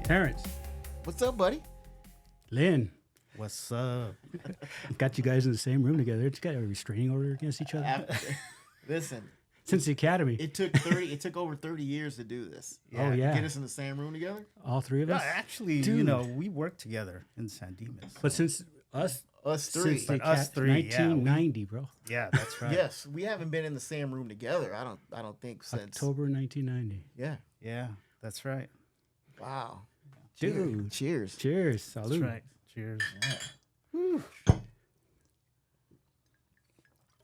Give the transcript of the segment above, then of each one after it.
Terrence. What's up, buddy? Lynn. What's up? Got you guys in the same room together. You got a restraining order against each other? Listen. Since the academy. It took over 30 years to do this. Oh, yeah. To get us in the same room together? All three of us? Actually, Dude. we worked together in San Dimas. But since us three. Since the us three, 1990, bro. Yeah, that's right. Yes, we haven't been in the same room together. I don't think since October 1990. Yeah. Yeah, that's right. Wow. Dude. Cheers. Cheers. Salud. That's right. Cheers.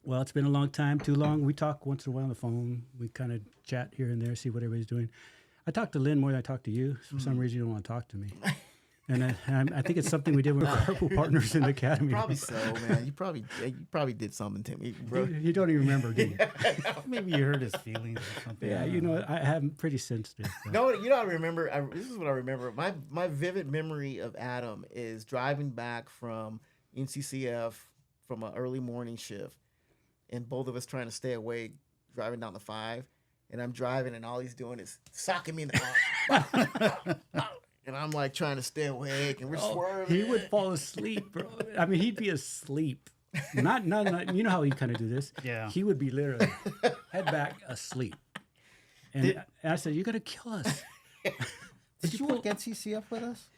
Well, it's been a long time, too long. We talk once in a while on the phone. We kind of chat here and there, see what everybody's doing. I talk to Lynn more than I talk to you. For some reason, you don't want to talk to me. And I think it's something we did with our partners in the academy. Probably so, man. You probably did something to me, bro. You don't even remember, do you? Maybe you hurt his feelings or something. Yeah, you know, I am pretty sensitive. But. No, you know, I remember. This is what I remember. My vivid memory of Adam is driving back from NCCF from an early morning shift, and both of us trying to stay awake, driving down the 5, and I'm driving, and all he's doing is socking me in the car. And I'm like trying to stay awake, and we're swerving. He would fall asleep, bro. I mean, he'd be asleep. Not. You know how he kind of do this? Yeah. He would be literally head back asleep. And I said, "You're gonna kill us." Did you work at CCF with us?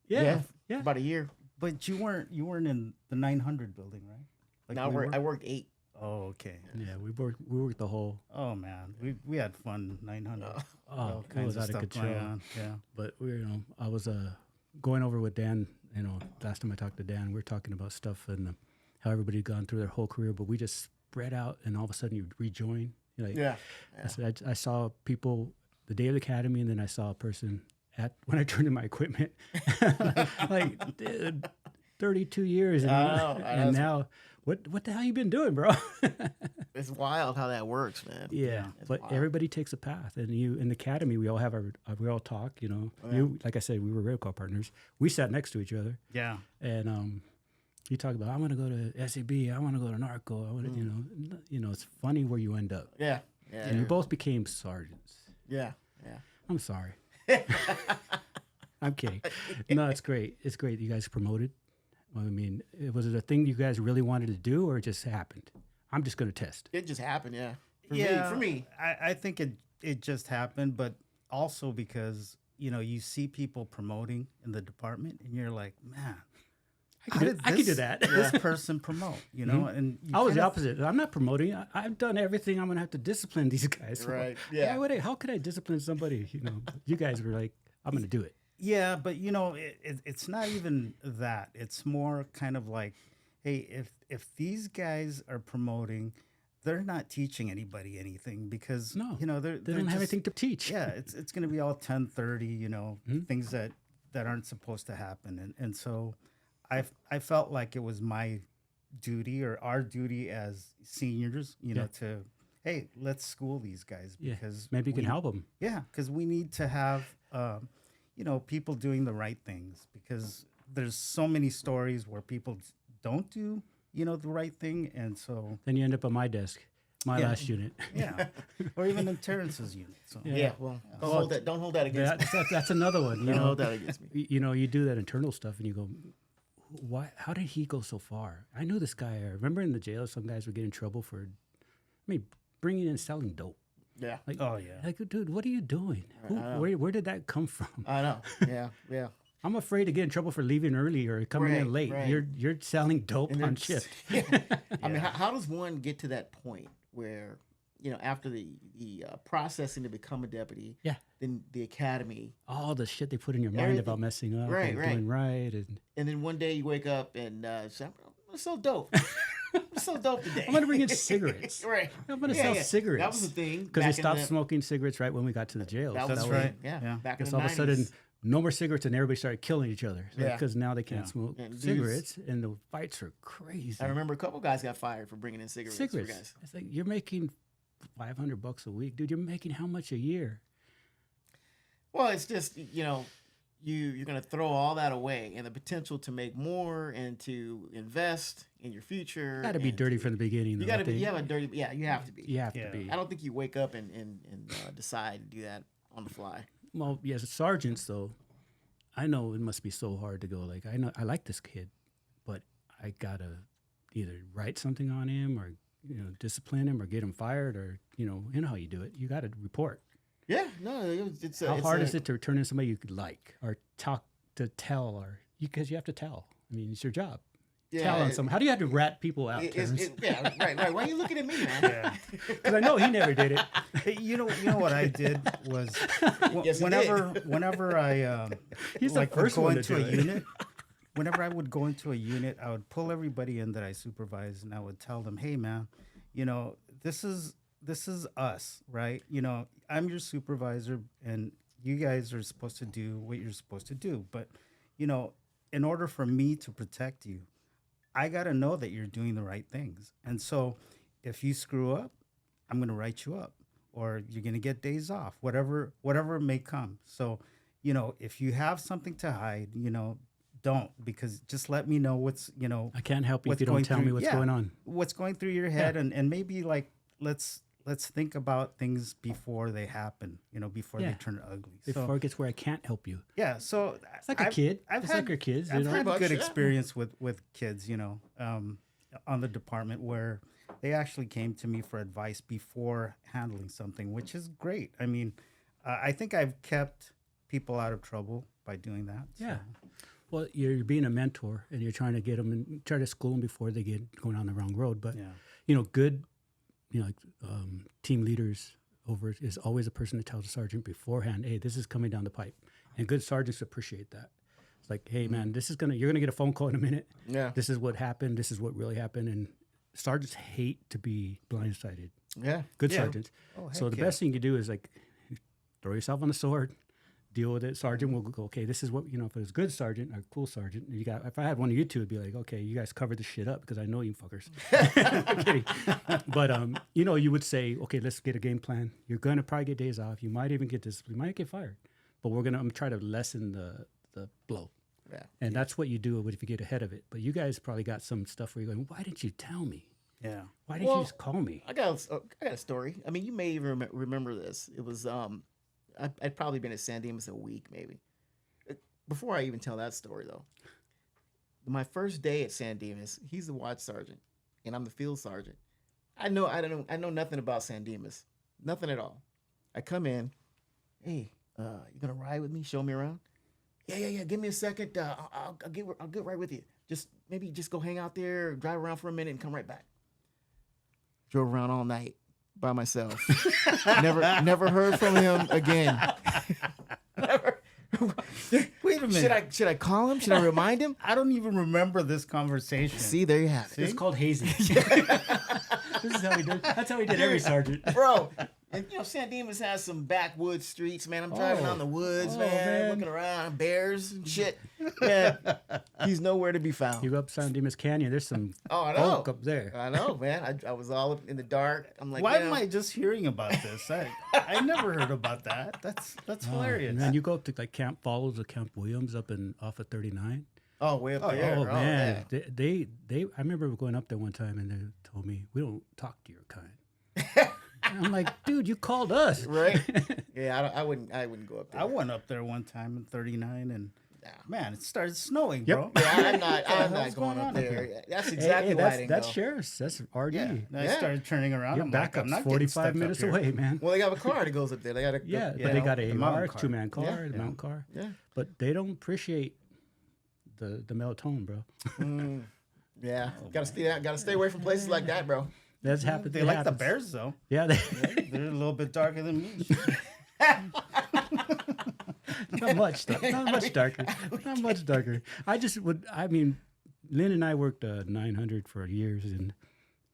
Yeah. About a year. But you weren't in the 900 building, right? Like No, I worked 8. Oh, okay. Yeah, we worked the whole. Oh man, we had fun 900. Oh, it kinds was of out of stuff control. going on. Yeah. But I was going over with Dan. You know, last time I talked to Dan, we were talking about stuff and how everybody had gone through their whole career, but we just spread out, and all of a sudden you rejoin. You're like, Yeah. I saw people the day of the academy, and then I saw a person when I turned in my equipment. like, dude, 32 years, and now what the hell you been doing, bro? It's wild how that works, man. Yeah, but wild. everybody takes a path, and in the academy we all have we all talk. You know, like I said, we were rail car partners. We sat next to each other. Yeah. And you talk about I want to go to SAB, I want to go to Narco. I want to, you know, it's funny where you end up. Yeah. And you both became sergeants. Yeah. I'm sorry. I'm kidding. No, it's great. It's great that you guys promoted. I mean, was it a thing you guys really wanted to do, or it just happened? I'm just going to test. It just happened, yeah. For me. I think it just happened, but also because, you see people promoting in the department, and you're like, man, I could do that. This person promote, and I was the opposite. I'm not promoting. I've done everything. I'm going to have to discipline these guys. Right, yeah. How could I discipline somebody? You guys were like, I'm going to do it. Yeah, but it's not even that. It's more kind of like, hey, if these guys are promoting, they're not teaching anybody anything because no, they don't have anything to teach. Yeah, it's going to be all 10:30, things that aren't supposed to happen, and so I felt like it was my duty or our duty as seniors, to hey, let's school these guys because maybe you can help them. Yeah, because we need to have people doing the right things because there's so many stories where people don't do, the right thing. And so then you end up on my desk, last unit. Yeah. Or even in Terrence's unit. So Well, don't hold that against me. That's another one. Don't hold that against me. You do that internal stuff and you go, why? How did he go so far? I knew this guy. I remember in the jail, some guys would get in trouble for, bringing in selling dope. Yeah. Like, oh yeah. Like, dude, what are you doing? Where did that come from? I know. Yeah. I'm afraid to get in trouble for leaving early or coming in late. Right. You're selling dope on shift. I mean, how does one get to that point where, after the processing to become a deputy, then the academy, all the shit they put in your mind about messing up, doing right, and then one day you wake up and say, I'm so dope. I'm so dope today. I'm going to bring in cigarettes. Right. I'm going to sell cigarettes. That was the thing. Because they stopped smoking cigarettes right when we got to the jail. That's right. Yeah. Back in the the 90s. all of a sudden, no more cigarettes, and everybody started killing each other. Because now they can't smoke cigarettes, and the fights are crazy. I remember a couple guys got fired for bringing in cigarettes. For guys. It's like, you're making $500 a week. Dude, you're making how much a year? Well, it's just, you're going to throw all that away, and the potential to make more and to invest in your future. Got to be dirty from the beginning. You got to be. You have a dirty. Yeah, you have to be. You have to be. I don't think you wake up and decide to do that on the fly. Well, yes, sergeants though. I know it must be so hard to go like, I know I like this kid, but I gotta either write something on him or, discipline him or get him fired or, you know how you do it. You got to report. Yeah, no, it's How hard is it to turn in somebody you could like or talk to tell or because you have to tell. I mean, it's your job. Tell on some. How do you have to rat people out? Yeah, right. Why are you looking at me, man? Because I know he never did it. Hey, you know what I did was Yes, he whenever I He's the first would go one to into do a it. unit. Whenever I would go into a unit, I would pull everybody in that I supervise, and I would tell them, "Hey, man, this is us, right? I'm your supervisor, and you guys are supposed to do what you're supposed to do. But, in order for me to protect you, I got to know that you're doing the right things. And so if you screw up, I'm going to write you up or you're going to get days off, whatever may come. So, if you have something to hide, don't, because just let me know what's, I can't help you if what's you don't going tell through- me what's yeah, going on. what's going through your head. And maybe like, let's think about things before they happen, before they Yeah. turn ugly. Before it gets where I can't help you. Yeah, so It's like a kid. I've It's had, like your kids. I've you know? had Pretty good much, yeah. experience with kids, on the department where they actually came to me for advice before handling something, which is great. I mean, I think I've kept people out of trouble by doing that. so. Yeah. Well, you're being a mentor and you're trying to get them and try to school them before they get going on the wrong road. But, Yeah. Good, team leaders over is always a person to tell the sergeant beforehand, hey, this is coming down the pipe. And good sergeants appreciate that. It's like, hey, man, you're going to get a phone call in a minute. Yeah. This is what happened. This is what really happened. And sergeants hate to be blindsided. Yeah. Good Yeah. sergeants. Oh, So heck the yeah. best thing you do is like throw yourself on the sword, deal with it. Sergeant will go, okay, this is what, if it was a good sergeant or cool sergeant, if I had one of you two, it'd be like, okay, you guys cover this shit up because I know you fuckers. I'm kidding. But, you would say, okay, let's get a game plan. You're going to probably get days off. You might even get this, you might get fired, but we're going to try to lessen the blow. Yeah. And that's what you do if you get ahead of it. But you guys probably got some stuff where you're going, why didn't you tell me? Yeah. Why didn't you just call me? I got a story. I mean, you may even remember this. It was I'd probably been at San Dimas a week, maybe. Before I even tell that story, though, my first day at San Dimas, he's the watch sergeant, and I'm the field sergeant. I know nothing about San Dimas, nothing at all. I come in, hey, you gonna ride with me? Show me around. Yeah. Give me a second. I'll get right with you. Just go hang out there, drive around for a minute, and come right back. Drove around all night by myself. never heard from him again. Never. Wait a minute. Should I call him? Should I remind him? I don't even remember this conversation. See, there you have it. It's called hazing. This is how we did. That's how we did every sergeant. Bro. And San Dimas has some backwoods streets, man. I'm driving on the woods, man, looking around, bears and shit. Man, he's nowhere to be found. You go up San Dimas Canyon, there's some I know. folk up there. I know, man. I was all up in the dark. I'm like, Why am I just hearing about this? I never heard about that. That's hilarious. Man, you go up to like Camp Falls or Camp Williams off of 39. Oh, way up there. Oh man, yeah. they I remember going up there one time and they told me we don't talk to your kind. And I'm like, dude, you called us, Right? Yeah, I wouldn't go up there. I went up there one time in 39 and Yeah. man, it started snowing, Yep. bro. Yeah, I'm not hell's going going up on up there. here? That's exactly why I didn't that's go. sheriff's. That's RD. Yeah. And I Yeah. started turning around. Your I'm like, I'm backup's not getting 45 stuck minutes up here. away, man. Well, they have a car that goes up there. They got a Yeah, Yeah, but they got the a mountain AR, car. two-man car, Yeah. the mountain car. Yeah. But they don't appreciate the melatonin, bro. Yeah. Got to stay away from places like that, bro. That's happened. They like the bears though. Yeah, They're a little bit darker than me. not much darker. Not much darker. I mean, Lynn and I worked 900 for years,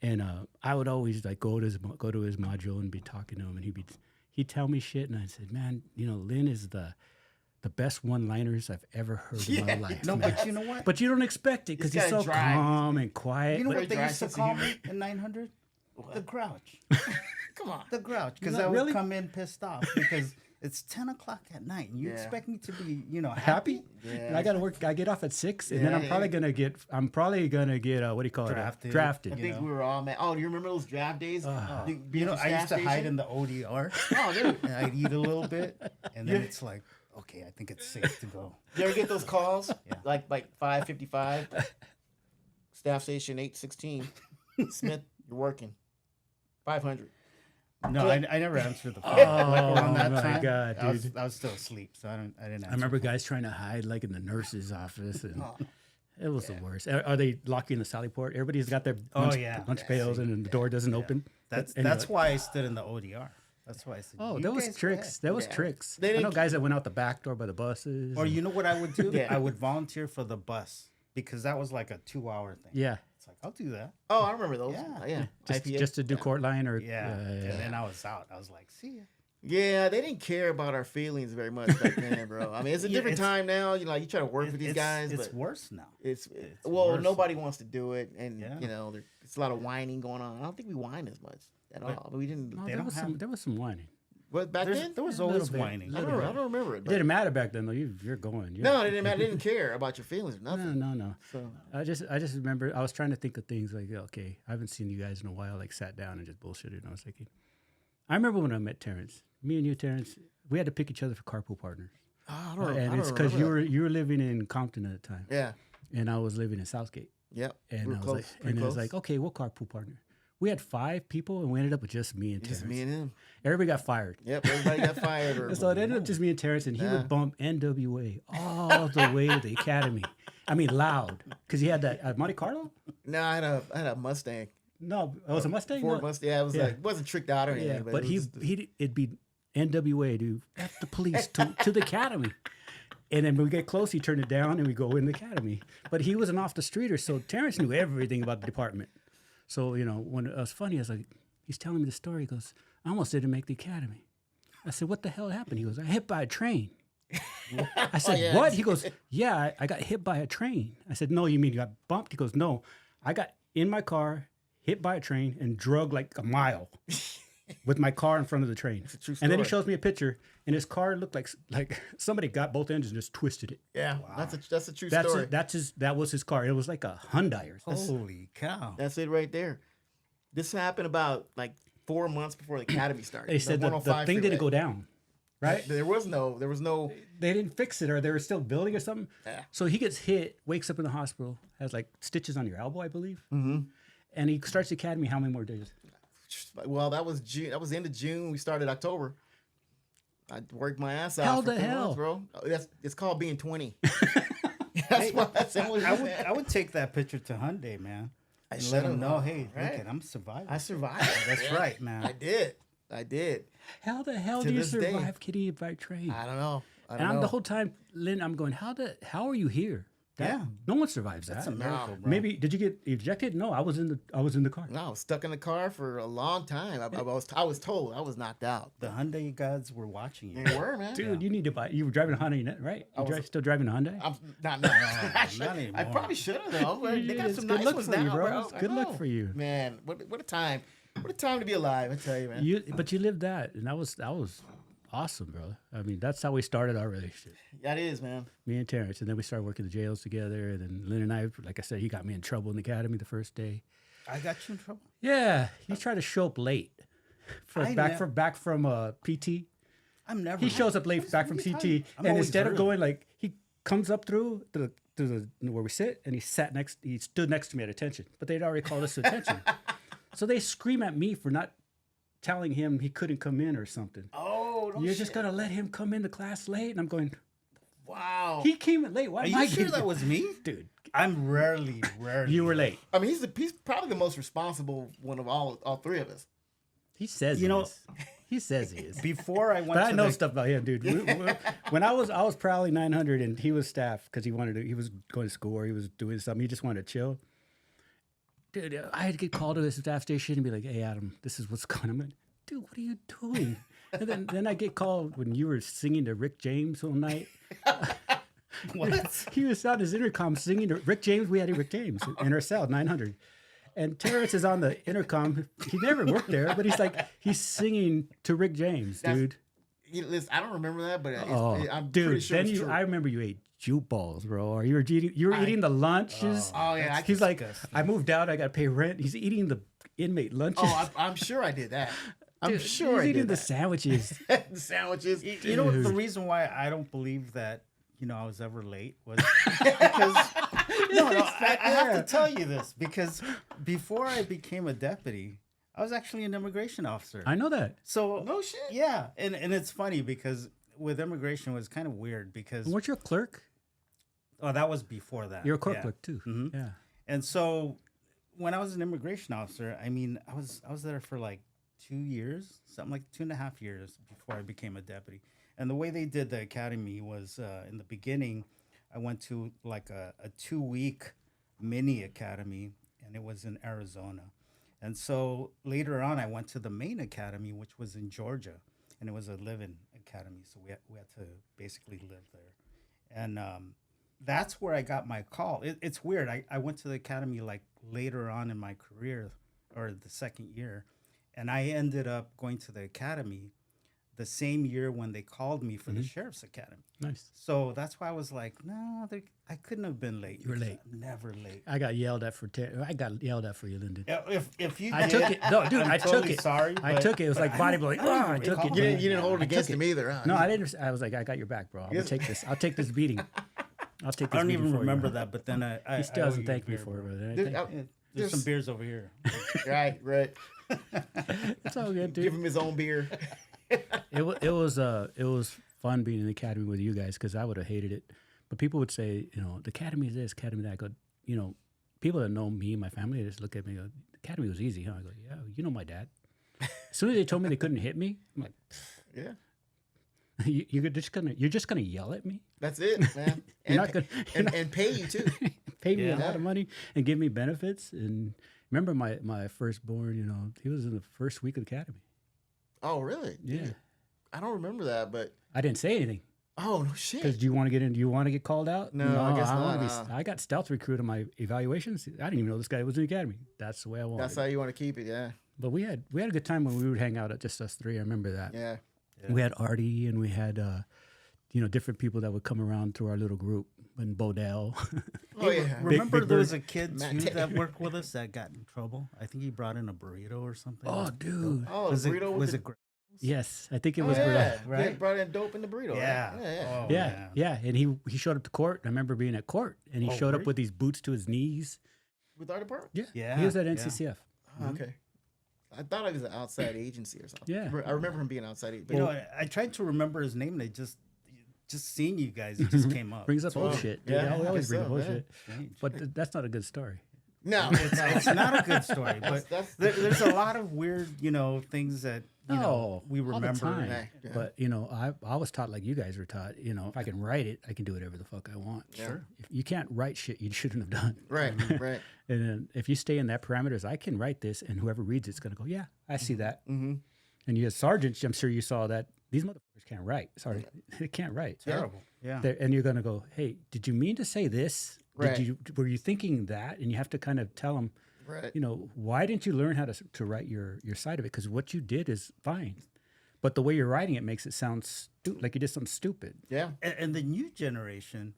and I would always like go to his module and be talking to him, and he'd tell me shit, and I said, man, Lynn is the best one-liners I've ever heard in my life. No, man. but you know what? But you don't expect it because He's he's got so a dry- calm and quiet. You know but- what they dry used to sense of call humor. me in 900? The Grouch. Come on. The Grouch. Because Not I would really? come in pissed off because it's 10 o'clock at night. And you Yeah. expect me to be, happy. Yeah. And I gotta work. I get off at 6, and then I'm Yeah. probably gonna get. what do you call Drafted. it? Drafted. I think we were all mad. Oh, do you remember those draft days? I used to hide in the ODR. Oh, dude. And I'd eat a little bit. And then it's like, okay, I think it's safe to go. You ever get those calls? Like 5:55, staff station 816. Smith, you're working. 500. No, I never answered the phone. Oh, around that my time, God, I was dude. still asleep, so I didn't answer. I remember guys trying to hide like in the nurse's office, and Oh. it was the worst. Are they locking in the sally port? Everybody's got their lunch pails, and the door doesn't open. That's why I stood in the ODR. That's why I said. Oh, "You that was guys go tricks. ahead." That was tricks. They I know didn't- guys that went out the back door by the buses. Or you know what I would do? Yeah. I would volunteer for the bus because that was like a 2-hour thing. yeah, It's like I'll do that. Oh, I remember those. Yeah. IPA. just to do court line or Yeah. And then I was out. I was like, see ya. Yeah, they didn't care about our feelings very much back then, bro. I mean, it's a different time now. You know, you try to work with these guys, It's but worse now. it's worse. nobody wants to do it, and Yeah. you know, it's a lot of whining going on. I don't think we whine as much at all. But we didn't. No, They there don't was have- some whining. But back then, There was A little always bit. whining. I don't remember it. It But didn't matter back then though. You're going. no, it didn't matter. They didn't care about your feelings or no, nothing. no. So I just remember I was trying to think of things like, okay, I haven't seen you guys in a while. Like sat down and just bullshitted. And I was thinking, I remember when I met Terrence. Me and you, Terrence, we had to pick each other for carpool partners. I don't And I it's don't because remember you were living in Compton at the time, that. Yeah. and I was living in Southgate. Yep. And we were I was close. like, Pretty and it was close. like, okay, we'll carpool partner. We had 5 people, and we ended up with just me and Terrence. Just me and him. Everybody got fired. Yep. Everybody got fired. Or, So it ended up just me and Terrence, and he Yeah. would bump NWA all the way to the academy. I mean, loud, because he had that Monte Carlo. No, I had a Mustang. No, it was a Mustang. Ford No. Mustang. Yeah, it was Yeah. like it wasn't tricked out or anything. Yeah, but but it was just- it'd be NWA, dude. F the police to the academy. And then when we get close, he turned it down, and we go in the academy. But he was an off the streeter, so Terrence knew everything about the department. So when it was funny, I was like, he's telling me the story. He goes, I almost didn't make the academy. I said, what the hell happened? He goes, I hit by a train. I said, yeah. what? He goes, yeah, I got hit by a train. I said, no, you mean you got bumped? He goes, no, I got in my car, hit by a train, and drug like a mile with my car in front of the train. true And then he story. shows me a picture, and his car looked like somebody got both engines and just twisted it. yeah, that's a true That's story. that was his car. It was like a Hyundai or something. Holy cow. That's it right there. This happened about like 4 months before the academy started. They said the 105 thing didn't freeway. go down, right? There was no. They didn't fix it, or they were still building or something. Yeah. So he gets hit, wakes up in the hospital, has like stitches on your elbow, I believe. Mm-hmm. And he starts the academy. How many more days? Well, that was June. That was the end of June. We started October. I worked my ass out. How for the 4 months, hell? bro? It's called being 20. That's what I would take that picture to Hyundai, man. And let should've, them know, hey, right? look, I'm surviving. I survived. That's right, man. I did. How the hell To do you this day. survive getting hit by a train? I don't know. And I'm the whole time, Lynn, I'm going, how are you here? Yeah. No one survives that. That's a miracle, bro. Maybe did you get ejected? No, I was in the car. No, I was stuck in the car for a long time. I was told I was knocked out. The Hyundai gods were watching you. They were, man. Dude, you need to buy. You were driving a Hyundai, right? Still driving a Hyundai? I'm not. I anymore. probably should have though. They got It's some good nice luck ones for you, now, bro. bro. It's I good luck know. for you. Man. What a time! What a time to be alive! I tell you, man. But you lived that, and that was awesome, bro. I mean, that's how we started our relationship. That is, man. Me and Terrence, and then we started working the jails together. And then Lynn and I, like I said, he got me in trouble in the academy the first day. I got you in trouble. Yeah, he tried to show up late back from PT. I'm never. He shows up late back from what are you CT, talking- I'm and always instead of early. going like he comes up through the where we sit, and he stood next to me at attention, but they'd already called us to attention. So they scream at me for not telling him he couldn't come in or something. Oh, no You're shit. just gonna let him come into class late, and I'm going. Wow. He came in late. Why Are am you I sure getting that was me? dude? I'm rarely. You were late. I mean, he's probably the most responsible one of all three of us. He says You he know- is. He says he is. Before I went But I to know the, stuff about him, dude. When I was prowling 900 and he was staff because he was going to school or he was doing something. He just wanted to chill. Dude, I had to get called to the staff station and be like, "Hey, Adam, this is what's going on." I'm like, dude, what are you doing? And then I get called when you were singing to Rick James one night. What? He was on his intercom singing to Rick James. We had Rick James in our cell, 900. And Terrence is on the intercom. He never worked there, but he's singing to Rick James, dude. Listen, I don't remember that, but I'm dude, pretty sure then it's true. I remember you ate jute balls, bro. Or you were eating the lunches. Oh yeah, He's like, disgusting. I moved out. I got to pay rent. He's eating the inmate lunches. I'm sure I did that. I'm Dude, sure I he's eating did the that. sandwiches. The sandwiches. You know the Dude. reason why I don't believe that I was ever late was because I have to tell you this because before I became a deputy, I was actually an immigration officer. I know that. So No shit. yeah, and it's funny because with immigration it was kind of weird because Weren't you a clerk? that was before that. You're a court yeah. clerk too. Mhm. Yeah. And so when I was an immigration officer, I mean, I was there for like 2 years, something like 2.5 years before I became a deputy. And the way they did the academy was in the beginning, I went to like a 2-week mini academy, and it was in Arizona. And so later on, I went to the main academy, which was in Georgia, and it was a live-in academy. So we had to basically live there. And that's where I got my call. It's weird. I went to the academy like later on in my career or the second year, and I ended up going to the academy the same year when they called me for the sheriff's academy. Nice. So that's why I was like, no, I couldn't have been late. You were late. I'm never late. I got yelled at for I got yelled at for you, Lyndon. If you I did, took it. No, dude, I'm I totally took it. Sorry, I but- took it. It was but like I body don't- blowing. I don't I took recall it. You that. didn't hold it I against took him either, huh? No, I didn't. I was like, I got your back, bro. I'm gonna take this. I'll take this beating. I'll take this. I don't beating even for you. remember that, but then I He still I owe hasn't you a thanked me beer, for it, bro. brother. Dude, Yeah, there's some Just- beers over here. Right. It's all good, dude. Give him his own beer. It was fun being in the academy with you guys because I would have hated it. But people would say, the academy is this, academy that. I go, people that know me and my family, they just look at me and go, the academy was easy, huh? I go, yeah, you know my dad. As soon as they told me they couldn't hit me, I'm like, Yeah. you're just gonna yell at me? That's it, man. You're And, not and pay you too. Pay me a Yeah. lot of money and give me benefits. And remember my firstborn, he was in the first week of the academy. Oh, really? Yeah. I don't remember that, but I didn't say anything. oh no shit. Because do you want to get in? Do you want to get called out? No, I guess wanna not, I got stealth recruit on my evaluations. I didn't even know this guy was in the academy. That's the way I wanted. That's how you want to keep it, yeah. But we had a good time when we would hang out at just us three. I remember that. Yeah. We had Artie and we had different people that would come around to our little group and Bodell. Oh yeah. Remember Big there was Bird. a kid Matt too Tay. that worked with us that got in trouble. I think he brought in a burrito or something. Oh, dude. Oh, was the it burrito was with it? Yes, I think it Oh, was. yeah. right? They brought in dope in the burrito. Yeah. Right? Yeah. Oh, Yeah, man. yeah, and he showed up to court. I remember being at court, and he Oh, showed up really? with these boots to his knees. With our department. Yeah, Yeah, he was at yeah. NCCF. Oh, okay. I thought it was an outside agency or something. Yeah. I remember him being outside. You know, I tried to remember his name. And I just seeing you guys, it just came up. Brings up Oh, bullshit. Dude. yeah, we I always guess bring so, up bullshit. Strange. But that's not a good story. no, It's not a good story, but That's- there's a lot of weird, things that we all the remember. time. Yeah. But I was taught like you guys were taught. If I can write it, I can do whatever the fuck I want. Sure. If you can't write shit you shouldn't have done. right. And then if you stay in that parameters, I can write this, and whoever reads it's gonna go, yeah, I see that. Mm-hmm. And you as sergeants, I'm sure you saw that these motherfuckers can't write. Sorry, they can't write. Terrible. Yeah. And you're gonna go, hey, did you mean to say this? Right. Were you thinking that? And you have to kind of tell them, Right. why didn't you learn how to write your side of it? Because what you did is fine, but the way you're writing it makes it sound like you did something stupid. Yeah. And the new generation,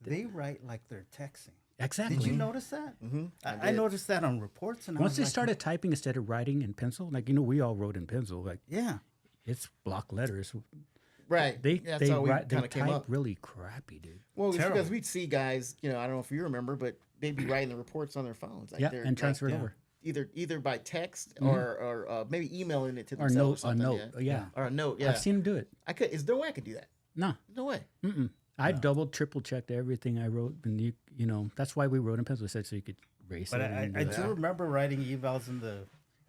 they write like they're texting. Exactly. Did you notice that? Mm-hmm. I noticed that on reports. And I Once was they like, started typing instead of writing in pencil, like we all wrote in pencil, like yeah. it's block letters. Right. They That's how we write, they kind of came type up. really crappy, dude. Well, it's Terrible. because we'd see guys, I don't know if you remember, but they'd be writing the reports on their phones. Like Yeah, they're, and transfer it over. Either by text or maybe emailing it to Or themselves. note, a or note. something, Yeah. Or a note, yeah. I've seen them do it. Is there a way I could do that? No. No way. Mm-mm. I double, triple checked everything I wrote, and that's why we wrote in pencil, so you could erase But it. I do remember writing evals in the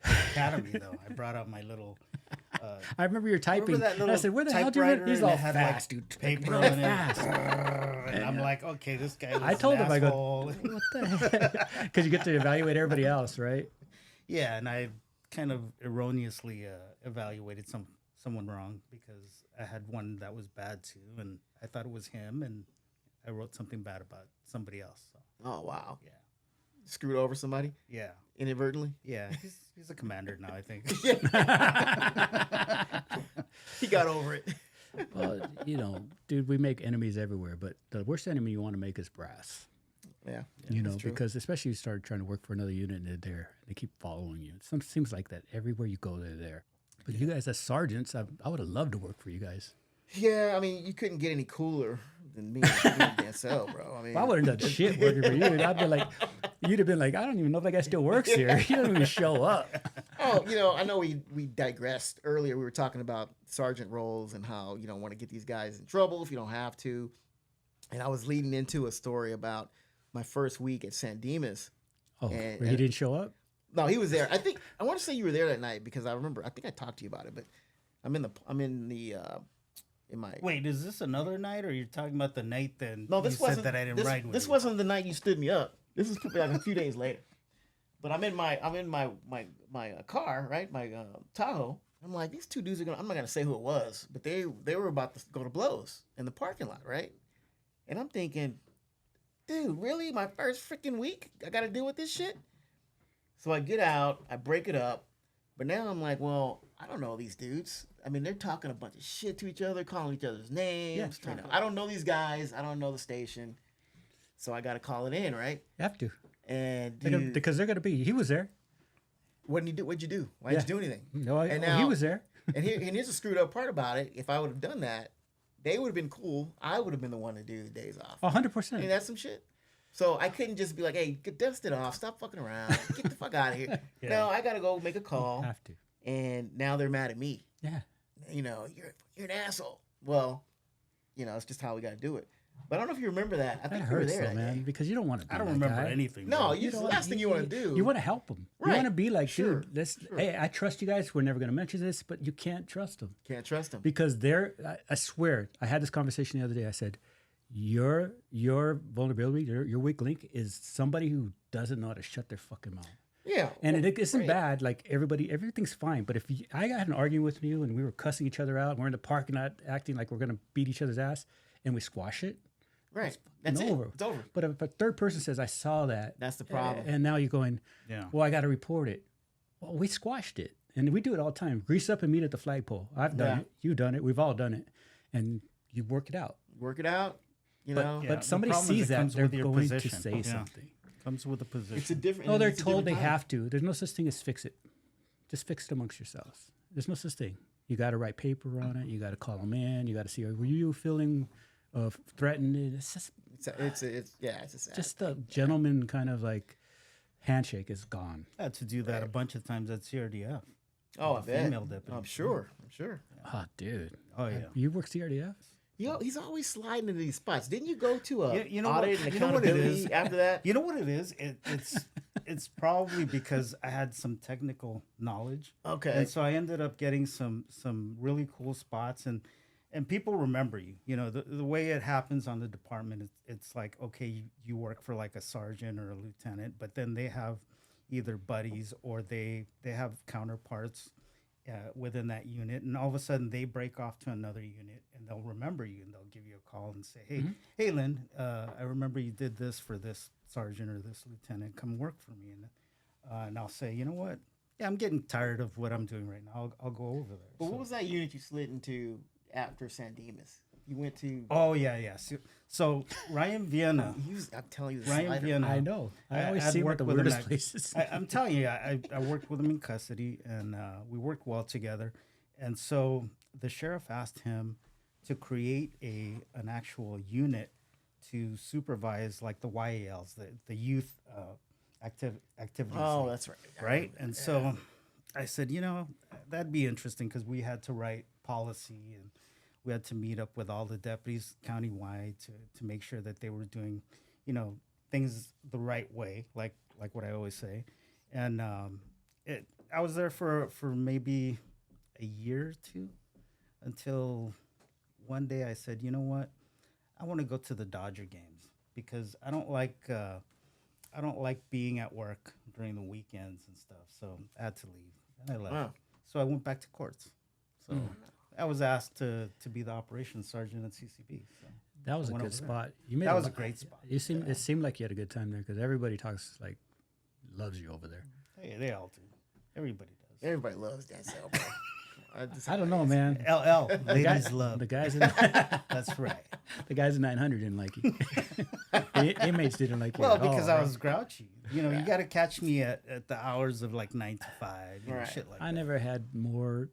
academy, though. I brought out my little. I remember you're typing. Remember that And I little said, "Where the hell do you write?" typewriter He's and it all had, fast, like, dude. paper Really on it. fast. And I'm like, okay, this guy. I Was told an him, I go, asshole. "What the heck?" Because you get to evaluate everybody else, right? Yeah, and I kind of erroneously evaluated someone wrong because I had one that was bad too, and I thought it was him, and I wrote something bad about somebody else. So, Oh, wow. yeah, Screwed over somebody yeah, inadvertently? yeah. He's a commander now, I think. He got over it. Well, dude, we make enemies everywhere, but the worst enemy you want to make is brass. Yeah. Because especially you start trying to work for another unit and they're there. They keep following you. It seems like that everywhere you go, they're there. But you guys as sergeants, I would have loved to work for you guys. Yeah, I mean, you couldn't get any cooler than me and Dancel, bro. I mean, Well, I would have done shit working for you. And I'd be like, you'd have been like, I don't even know if that guy still works here. He doesn't even show up. oh, I know we digressed earlier. We were talking about sergeant roles and how you don't want to get these guys in trouble if you don't have to. And I was leading into a story about my first week at San Dimas. Oh, where he didn't show up? No, he was there. I want to say you were there that night because I think I talked to you about it, but in my Wait, is this another night, or you're talking about the night then? No, this you wasn't said that I didn't ride with This you? wasn't the night you stood me up. This is like a few days later. But I'm in my car, right? My Tahoe. I'm like, these two dudes I'm not gonna say who it was, but they were about to go to blows in the parking lot, right? And I'm thinking, dude, really? My first freaking week? I gotta deal with this shit? So I get out, I break it up, but now I'm like, well, I don't know these dudes. I mean, they're talking a bunch of shit to each other, calling each other's names. Yeah, I don't know these guys. I don't know the station. So I got to call it in, right? You have to. And because they're going to be, he was there. What'd you do? Why didn't you do anything? No, and he was there. and here's the screwed up part about it. If I would have done that, they would have been cool. I would have been the one to do the days off. 100%. I mean, that's some shit. So I couldn't just be like, hey, dust it off. Stop fucking around. Get the fuck out of here. Yeah. No, I got to go make a call. You have to. And now they're mad at me. Yeah. You're an asshole. Well, it's just how we got to do it. But I don't know if you remember that. I That think you were hurts, there though, that man, day. because you don't want to be I don't that remember guy. anything. No, bro. it's the last thing you want to do. You want to help them. Right. You want to be like, Sure. dude, hey, I trust you guys. We're never going to mention this, but you can't trust them. Can't trust them. Because I swear, I had this conversation the other day. I said, your vulnerability, your weak link is somebody who doesn't know how to shut their fucking mouth. Yeah. And well, it isn't right. bad. Like everything's fine. But if I got an argument with you and we were cussing each other out, we're in the parking lot acting like we're going to beat each other's ass, and we squash it, Right. That's it. over. It's over. But if a third person says, I saw that. That's the problem. And now you're going, Yeah. well, I got to report it. Well, we squashed it. And we do it all the time. Grease up and meet at the flagpole. I've done it. You've done it. We've all done it. And you work it out. Work it out. Yeah, But somebody the problem is sees it that, comes they're with your going position. to say something. Comes with a position. it's a different. No, they're it's a told they different time. have to. There's no such thing as fix it. Just fix it amongst yourselves. There's no such thing. You got to write paper on it. You got to call them in. You got to see, were you feeling threatened? It's just It's a sad. just the gentleman kind of like handshake is gone. I had to do that a bunch of times at CRDF. Oh, I the bet. female deputy. I'm sure. Oh, dude. Oh yeah. You work CRDF? He's always sliding into these spots. Didn't you go to a You know audit what- and you know what it accountability is? after that? You know what it is? It's probably because I had some technical knowledge. Okay. And so I ended up getting some really cool spots, and people remember you. You know, the way it happens on the department, it's like, okay, you work for like a sergeant or a lieutenant, but then they have either buddies or they have counterparts within that unit, and all of a sudden they break off to another unit, and they'll remember you, and they'll give you a call and say, hey, Lynn, I remember you did this for this sergeant or this lieutenant. Come work for me, and I'll say, you know what? Yeah, I'm getting tired of what I'm doing right now. I'll go over there. But So- what was that unit you slid into after San Dimas? You went to. Oh yeah. So Ryan Vienna. I'm telling you, the Ryan slider. Vienna. I know. I always I'd see him at worked the with him weirdest at- places. I'm telling you, I worked with him in custody, and we worked well together. And so the sheriff asked him to create an actual unit to supervise like the YALs, the youth activities. Oh, that's right. Right. And so I said, that'd be interesting because we had to write policy, and we had to meet up with all the deputies countywide to make sure that they were doing, things the right way, like what I always say. And I was there for maybe a year or two until one day I said, you know what, I want to go to the Dodger games because I don't like being at work during the weekends and stuff. So I had to leave, and I left. Wow. So I went back to courts. So I was asked to be the operations sergeant at CCB. So That was I a went good over there. spot. You made That a was a lot- great spot. It seemed like you had a good time there because everybody loves you over there. Hey, they all do. Everybody does. Everybody loves Dancel, bro. I don't know, man. LL, ladies love. The guys in That's right. the guys in 900 didn't like you. The inmates didn't like you. Well, at all, because I right? was grouchy. You know, you got to catch me at the hours of like 9 to 5, Right. shit like I that. never had more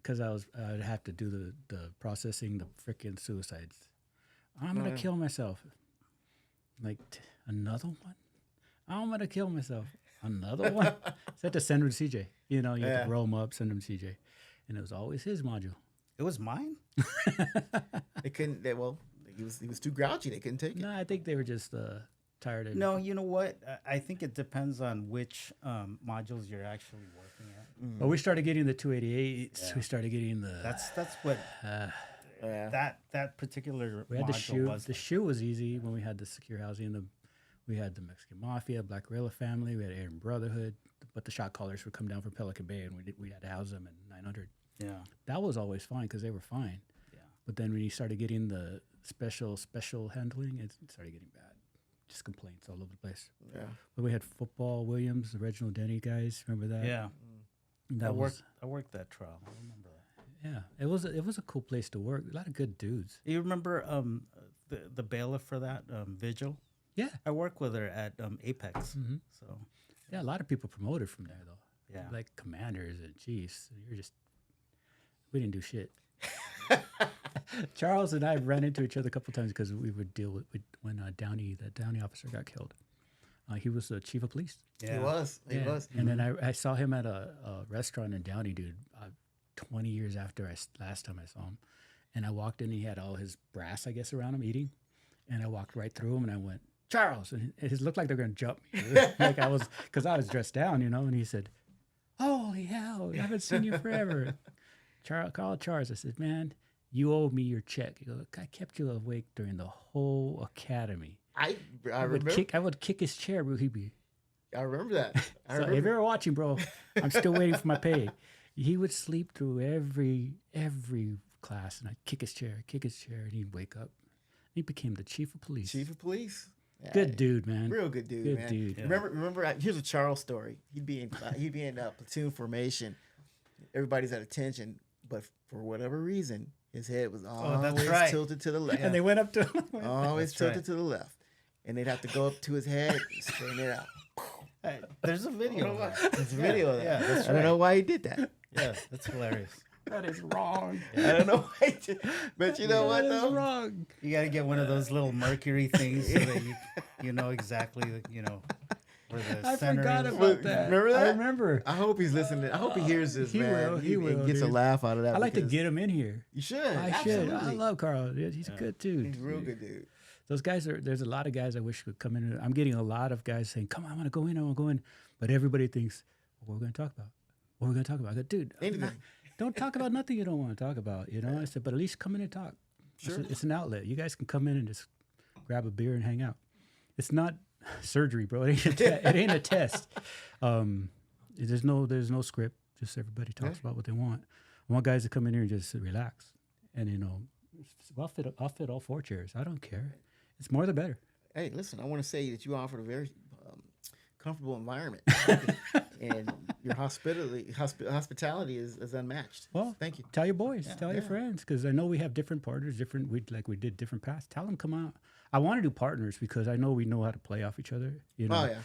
because I'd have to do the processing, the freaking suicides. I'm gonna kill myself. Like another one. I'm gonna kill myself. Another one. So I had to send him to CJ. You know, you have to roll him up, send him to CJ, and it was always his module. It was mine. They couldn't. Well, he was too grouchy. They couldn't take it. No, I think they were just tired of. No, you know what? I think it depends on which modules you're actually working at. But we started getting the 288s. Yeah. We started getting the. That's what Yeah. that particular We had module the shoe. was. The shoe was easy when we had the secure housing. We had the Mexican Mafia, Black Guerrilla Family. We had Aryan Brotherhood. But the shot callers would come down from Pelican Bay, and we had to house them in 900. Yeah. That was always fine because they were fine. Yeah. But then when you started getting the special handling, it started getting bad. Just complaints all over the place. Yeah. But we had Football Williams, the Reginald Denny guys. Remember that? Yeah. That I worked that trial. I remember that. Yeah, it was a cool place to work. A lot of good dudes. You remember the bailiff for that Vigil? Yeah. I work with her at Apex. Mm-hmm. So Yeah, a lot of people promoted from there though. Yeah. Like commanders and chiefs. We didn't do shit. Charles and I ran into each other a couple times because we would deal with when the Downey officer got killed. He was the chief of police. He was. He was. And then I saw him at a restaurant in Downey, dude, 20 years after last time I saw him. And I walked in, he had all his brass, I guess, around him eating. And I walked right through him and I went, Charles. And it looked like they were going to jump me. Like because I was dressed down, you know. And he said, holy hell, I haven't seen you forever. Called Charles. I said, man, you owe me your check. He goes, I kept you awake during the whole academy. I would kick his chair, but he'd be. I remember that. So if you're watching, bro, I'm still waiting for my pay. He would sleep through every class, and I'd kick his chair, and he'd wake up. He became the chief of police. Chief of police. Yeah, Good dude, man. Real good dude, Good man. dude. Yeah. Remember. Here's a Charles story. He'd be in platoon formation. Everybody's at attention, but for whatever reason, his head was always right. tilted to the left. And they went up to him. Always That's tilted right. to the left, and they'd have to go up to his head and straighten it out. Hey, there's a video. of that. There's a video of that. Yeah, that's I don't know why he did that. Yeah, that's hilarious. That is wrong. I don't know why he did. But you know what That is though? wrong. You got to get one of those little mercury things so that you know exactly where the I center forgot is. about that. Remember that? I remember. I hope he's listening. I hope he hears this, He man. will, he will, gets a dude. laugh out of that. I like to because get him in here. You should. I should. I Absolutely. love Carl. He's a good dude. He's a real good dude. Those guys there's a lot of guys I wish could come in. I'm getting a lot of guys saying, come on, I want to go in, I want to go in. But everybody thinks, what we're going to talk about? What we're going to talk about? I go, dude, Anything. don't talk about nothing you don't want to talk about. You know, I said, but at least come in and talk. Sure. It's an outlet. You guys can come in and just grab a beer and hang out. It's not surgery, bro. It ain't a test. There's no script. Just everybody talks about what they want. I want guys to come in here and just relax. And I'll fit all 4 chairs. I don't care. It's more the better. Hey, listen, I want to say that you offered a very comfortable environment, and your hospitality is unmatched. Well, thank you. Tell your boys, tell your Yeah. friends, because I know we have different partners, we did different paths. Tell them come out. I want to do partners because I know we know how to play off each other. You know, Oh yeah,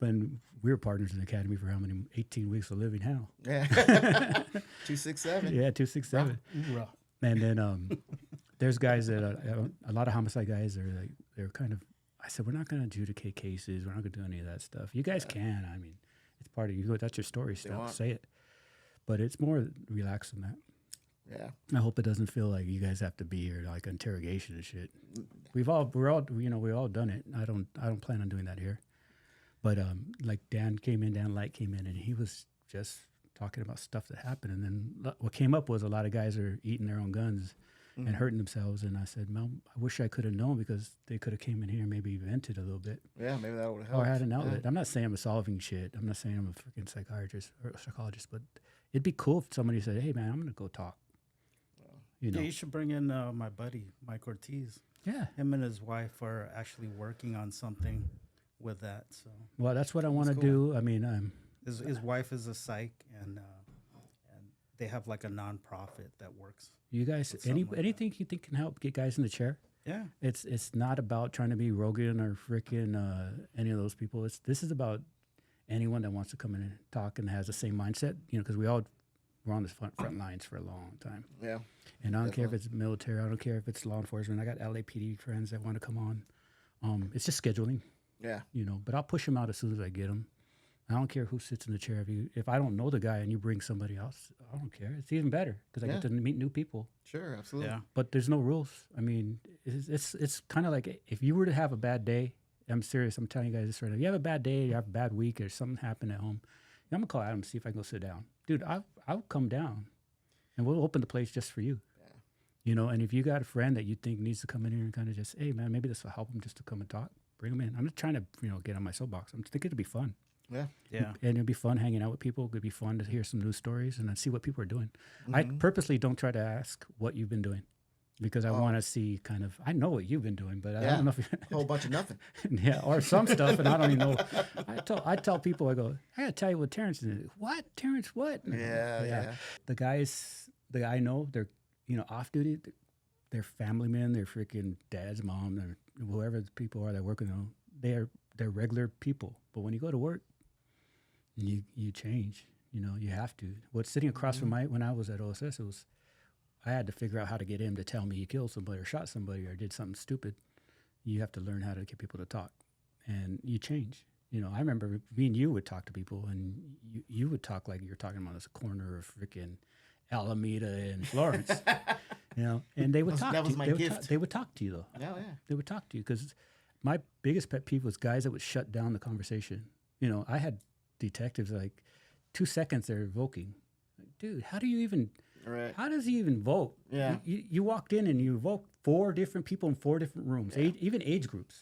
but we were partners in the academy for how many 18 weeks of living hell. yeah. 267. Yeah, 267. Hoorah. And then there's guys that a lot of homicide guys they're kind of. I said we're not going to adjudicate cases. We're not going to do any of that stuff. You guys can. I mean, it's part of you. That's your story stuff. Say it. But it's more relaxed than that. Yeah. I hope it doesn't feel like you guys have to be here like interrogation and shit. We're all done it. I don't plan on doing that here. But like Dan Light came in, and he was just talking about stuff that happened. And then what came up was a lot of guys are eating their own guns and hurting themselves. And I said, Mel, I wish I could have known because they could have came in here and maybe vented a little bit. Yeah, maybe that would have helped. Or had an outlet. I'm not saying I'm solving shit. I'm not saying I'm a freaking psychiatrist or psychologist, but it'd be cool if somebody said, hey, man, I'm going to go talk. You know. Yeah, you should bring in my buddy, Mike Ortiz. Yeah. Him and his wife are actually working on something with that. So Well, that's what I want to cool. do. I mean, his wife is a psych, and they have like a nonprofit that works. you guys, With something like anything you think can help get guys in the chair? Yeah. It's not about trying to be Rogan or freaking any of those people. This is about anyone that wants to come in and talk and has the same mindset. You know, because we all we're on the front lines for a long time. Yeah. And I don't care if it's military. I don't care if it's law enforcement. I got LAPD friends that want to come on. It's just scheduling, Yeah. but I'll push them out as soon as I get them. I don't care who sits in the chair. If I don't know the guy and you bring somebody else, I don't care. It's even better because I get to meet new people. Sure, absolutely. Yeah. But there's no rules. I mean, it's kind of like if you were to have a bad day, I'm serious. I'm telling you guys this right now. You have a bad day, you have a bad week, or something happened at home. I'm gonna call Adam and see if I can go sit down, dude. I'll come down, and we'll open the place just for you. Yeah. And if you got a friend that you think needs to come in here and kind of just, hey man, maybe this will help them just to come and talk. Bring them in. I'm not trying to get on my soapbox. I'm thinking it'd be fun. Yeah. Yeah. And it'd be fun hanging out with people. It'd be fun to hear some news stories and then see what people are doing. I purposely don't try to ask what you've been doing because I want to see I know what you've been doing, but I don't know if a whole bunch of nothing. Yeah, or some stuff, and I don't even know. I tell people, I go, I gotta tell you what Terrence did. What? Terrence what? Yeah. The guys that I know, they're off duty. They're family men. They're freaking dad's mom. They're whoever the people are that work with them. They're regular people. But when you go to work, you change. You have to. What's sitting across from when I was at OSS, I had to figure out how to get him to tell me he killed somebody or shot somebody or did something stupid. You have to learn how to get people to talk, and you change. I remember me and you would talk to people, and you would talk like you're talking about this corner of freaking Alameda and Florence, and they would talk. That was to my you. gift. They would talk to you though. Yeah. They would talk to you because my biggest pet peeve was guys that would shut down the conversation. I had detectives like 2 seconds they're voting. Like, dude, how do you even? Right. How does he even vote? Yeah. You walked in and you evoked 4 different people in 4 different rooms, even age groups.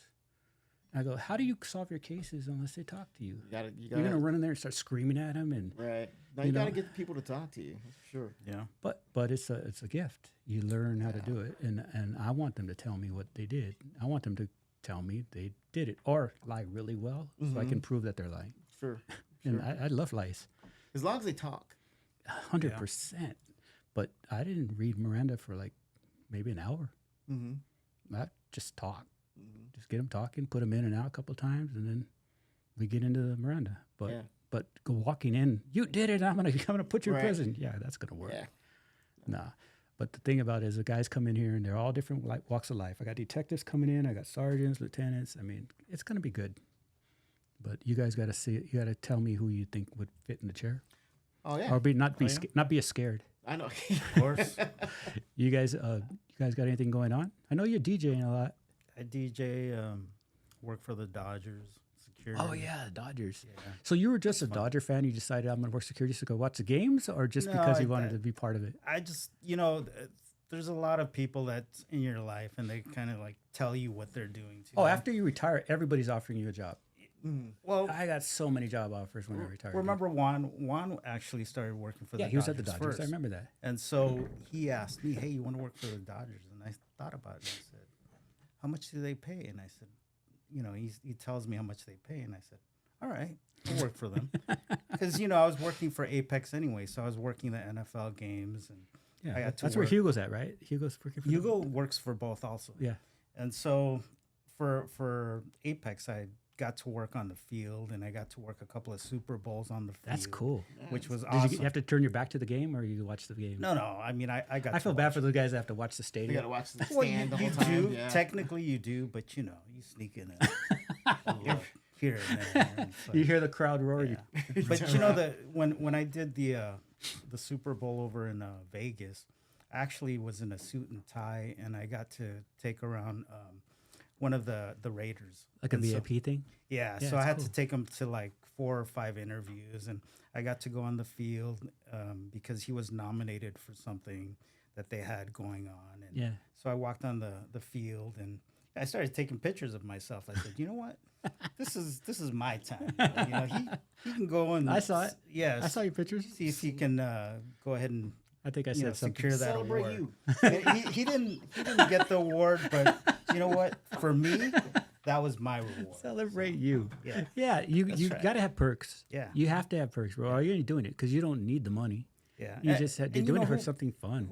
I go, how do you solve your cases unless they talk to you? You're You're gonna run in there and start screaming at them, and right. Now you gotta get people to talk to you. Sure. Yeah. But it's a gift. You learn how to do it, and I want them to tell me what they did. I want them to tell me they did it or lie really well, so I can prove that they're lying. Sure. And I love lies, As long as they talk. 100%. But I didn't read Miranda for like maybe an hour. I just talk. Just get them talking, put them in and out a couple of times, and then we get into the Miranda. But go walking in, you did it. I'm gonna put you in prison. Yeah, that's gonna work. Yeah. Nah. But the thing about it is the guys come in here and they're all different walks of life. I got detectives coming in. I got sergeants, lieutenants. I mean, it's gonna be good. But you guys got to see it. You got to tell me who you think would fit in the chair. Oh yeah. Or not be as scared. I know. Of course. You guys got anything going on? I know you're DJing a lot. I DJ, work for the Dodgers, security. Oh yeah, the Dodgers. Yeah. So you were just a Dodger fan. You decided I'm going to work security to go watch the games, or just because you wanted to be part of it? I just, there's a lot of people that's in your life, and they kind of like tell you what they're doing. Oh, after you retire, everybody's offering you a job. Well, I got so many job offers when I retired. Remember Juan actually started working for the Dodgers. Yeah, he was at the Dodgers. First. I remember that. And so he asked me, hey, you want to work for the Dodgers? And I thought about it. And I said, how much do they pay? And I said, he tells me how much they pay. And I said, all right, I'll work for them. Because, I was working for Apex anyway. So I was working the NFL games. And yeah, I got to that's where Hugo's at, right? Hugo's working for Hugo works for both also. Yeah. And so for Apex, I got to work on the field, and I got to work a couple of Super Bowls on the field. That's cool. Which was Did awesome. you have to turn your back to the game, or you watch the game? No. I mean, I got. I feel bad for those guys that have to watch the stadium. You got to watch the Well, stand the you whole time. do. Yeah. Technically, you do, but you sneak in a little here and there. And it's like, You hear the crowd roar. yeah. But when I did the Super Bowl over in Vegas, I actually was in a suit and tie, and I got to take around one of the Raiders. Like a VIP thing? Yeah, Yeah, so I had cool. to take him to like 4 or 5 interviews, and I got to go on the field because he was nominated for something that they had going on. And Yeah. so I walked on the field, and I started taking pictures of myself. I said, you know what? This is my time. He can go and I saw it. Yeah, I saw your pictures. see if he can go ahead and I think I said something. secure that Celebrate award. you. And he didn't get the award, but you know what? For me, that was my reward. Celebrate you. Yeah. Yeah, you right. got to have perks. Yeah. You have to have perks, bro. Or you're only doing it because you don't need the money. Yeah, You just you're doing it for who- something fun.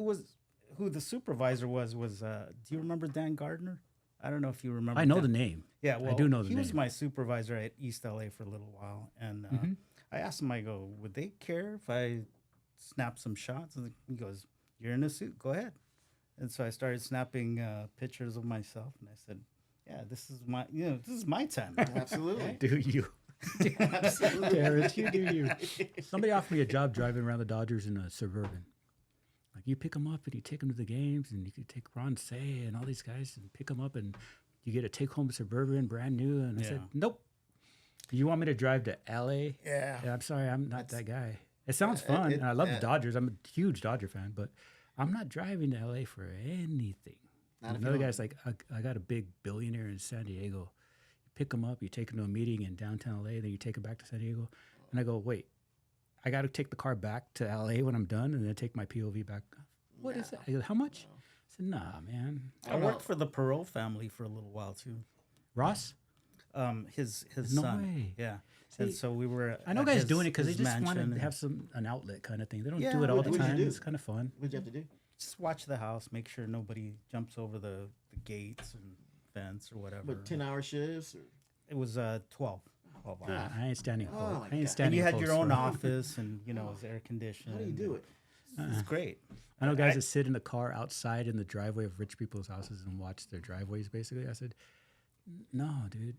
Who the supervisor was do you remember Dan Gardner? I don't know if you remember. I know Dan. the name. Yeah, well, I do know the he was name. my supervisor at East LA for a little while, and I asked him, I go, would they care if I snap some shots. And he goes, "You're in a suit. Go ahead." And so I started snapping pictures of myself, and I said, "Yeah, this is my time." Absolutely. Do you? Absolutely. Terrence, you do you. Somebody offered me a job driving around the Dodgers in a Suburban. Like, you pick them up and you take them to the games, and you could take Ron Say and all these guys and pick them up, and you get a take-home Suburban, brand new. And I said, nope. You want me to drive to L.A.? Yeah. I'm sorry, I'm not that guy. It sounds fun, and I love the Dodgers. I'm a huge Dodger fan, but I'm not driving to L.A. for anything. Another guy's like, I got a big billionaire in San Diego. You pick him up, you take him to a meeting in downtown L.A., then you take him back to San Diego. And I go, wait, I got to take the car back to L.A. when I'm done and then take my POV back. What is that? I go, how much? I said, nah, man. I worked for the Perot family for a little while too. Ross? His No son. way. Yeah. See, and so we were. I know at guys doing it because they his just want mansion to and have an outlet kind of thing. They don't Yeah, do it all the what'd you time. do? It's kind of fun. What'd you have to do? just watch the house, make sure nobody jumps over the gates and fence or whatever. But 10-hour shifts? Or? It was 12 hours. I ain't standing Oh, cold. my I ain't God. And standing you had cold, your own so- office, and it was air conditioned. How do you do it? It's great. I know guys that sit in the car outside in the driveway of rich people's houses and watch their driveways, basically. I said, no, dude.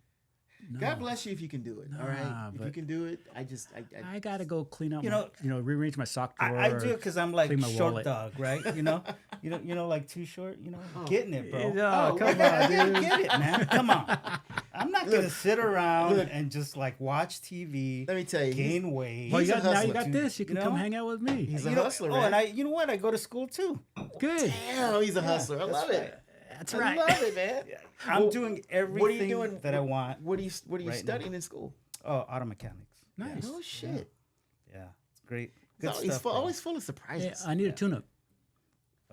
No. God bless you if you can do it. All right, Nah, if you but- can do it, I got to go clean out You my, know- rearrange my sock drawer. I do it because I'm like clean my short wallet. dog, right? You know, like too short. Getting it, bro. Oh, come on, I dude. get it, man. Come on. I'm not gonna sit around and just like watch TV. Let me tell you, gain weight. Well, He's a now you hustler, got too. this. You can come know? hang out with me. he's a You know- hustler, Oh, man. and you know what? I go to school too. Good. Damn, he's a hustler. I love it. That's I right. love it, man. I'm Well, doing everything what are you doing that I want. What are you right now. studying in school? Oh, auto mechanics. Nice. Oh shit! Yeah, it's great. Good He's stuff. bro. always full of Hey, surprises. I need a tune-up.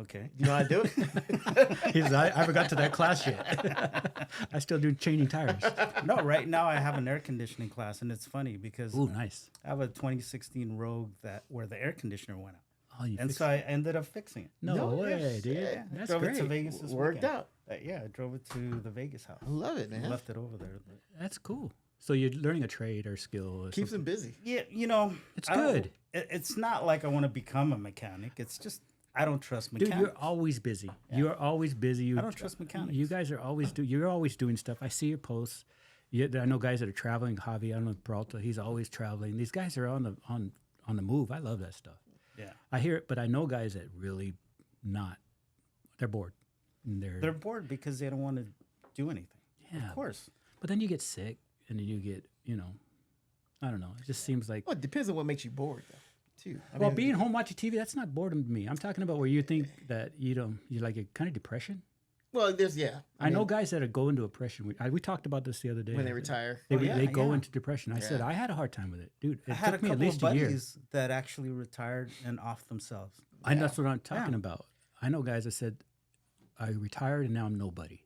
Okay. You know how to do it? He's, I haven't got to that class yet. I still do changing tires. No, right now I have an air conditioning class, and it's funny because Ooh, nice. I have a 2016 Rogue where the air conditioner went out, Oh, you and fixed so I ended up fixing it. No No way, dude. shit. That's drove great. it to Vegas this Worked weekend. out. Yeah, I drove it to the Vegas house. I love it, man. Left it over there. But That's cool. So you're learning a trade or skill. Or Keeps something. him busy. yeah, It's I don't- good. It's not like I want to become a mechanic. It's just I don't trust Dude, mechanics. you're always busy. You're always busy. I don't trust mechanics. You guys are always you're always doing stuff. I see your posts. I know guys that are traveling. Javi, I don't know Peralta. He's always traveling. These guys are on the move. I love that stuff. Yeah, I hear it, but I know guys that really not. They're bored. And they're bored because they don't want to do anything. Yeah. Of course. But then you get sick, and then you get I don't know. It just seems like. Well, it depends on what makes you bored, though. Too. Well, being home watching TV, that's not boredom to me. I'm talking about where you think that you like a kind of depression. Well, there's I know guys that go into depression. We talked about this the other day. when they retire. They go yeah. into depression. I said Yeah. I had a hard time with it, dude. It I had a took me at couple of least a year. buddies that actually retired and off themselves. That's what I'm talking about. I know guys that said I retired and now I'm nobody.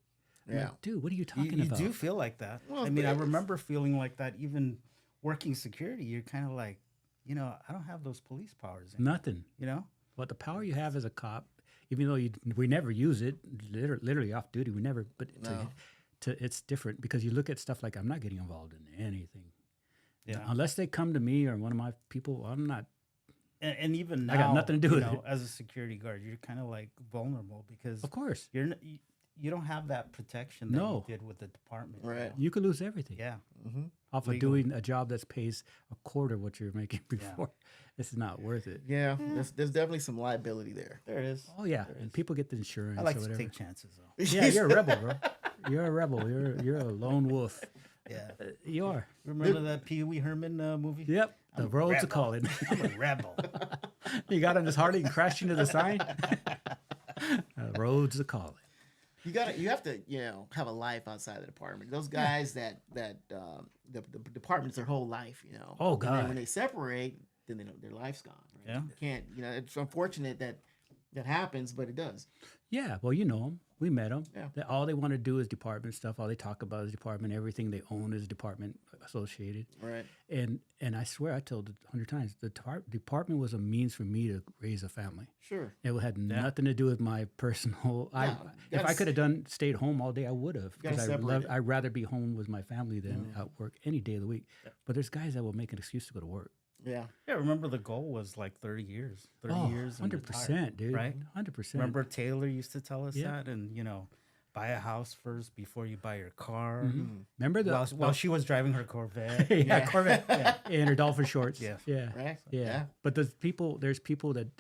I'm Yeah. like, dude, what are you You, talking you about? do feel like that. Well, I mean, I but- remember feeling like that even working security. You're kind of like, I don't have those police powers. Nothing. But the power you have as a cop, even though we never use it, literally off duty, we never. But it's different because you look at stuff like I'm not getting involved in anything. Yeah. Unless they come to me or one of my people, I'm not. And even now, I got nothing to do with it. As a security guard, you're kind of like vulnerable because Of course, you don't have that protection that No. you did with the department. Right. you could lose everything. Yeah. Off of Legal. doing a job that pays a quarter what you're making before. It's not worth it. Yeah, there's definitely some liability there. There it is. Oh yeah, and people get the insurance I like or to whatever. take chances though. Yeah, you're a rebel, bro. You're a rebel. You're a lone wolf. Yeah. You are. Remember that Pee Wee Herman movie? Yep. The a roads are rebel. calling. I'm a rebel. You got on this Harley and crashed into the sign. Roads are calling. You have to have a life outside the department. Those guys that the department's their whole life. Oh, And then God. when they separate, then their life's gone. Right? Yeah. You can't. It's unfortunate that happens, but it does. Yeah, well, you know them. We met them. Yeah. All they want to do is department stuff. All they talk about is department. Everything they own is department associated. Right. And I swear, I told it 100 times, the department was a means for me to raise a family. Sure. It had nothing to do with my personal. If I could have stayed home all day, I would have. gotta Because separate it. I'd rather be home with my family than at work any day of the week. But there's guys that will make an excuse to go to work. Yeah. Yeah, remember the goal was like 30 years. 30 years and 100%, retire, dude. right? 100%. Remember Taylor used to tell us Yeah. that? And, buy a house first before you buy your car. Mhm. Remember the While she was driving her Corvette. yeah, Corvette, yeah, in her dolphin shorts. Yeah. Yeah, Right? yeah. Yeah. But there's people that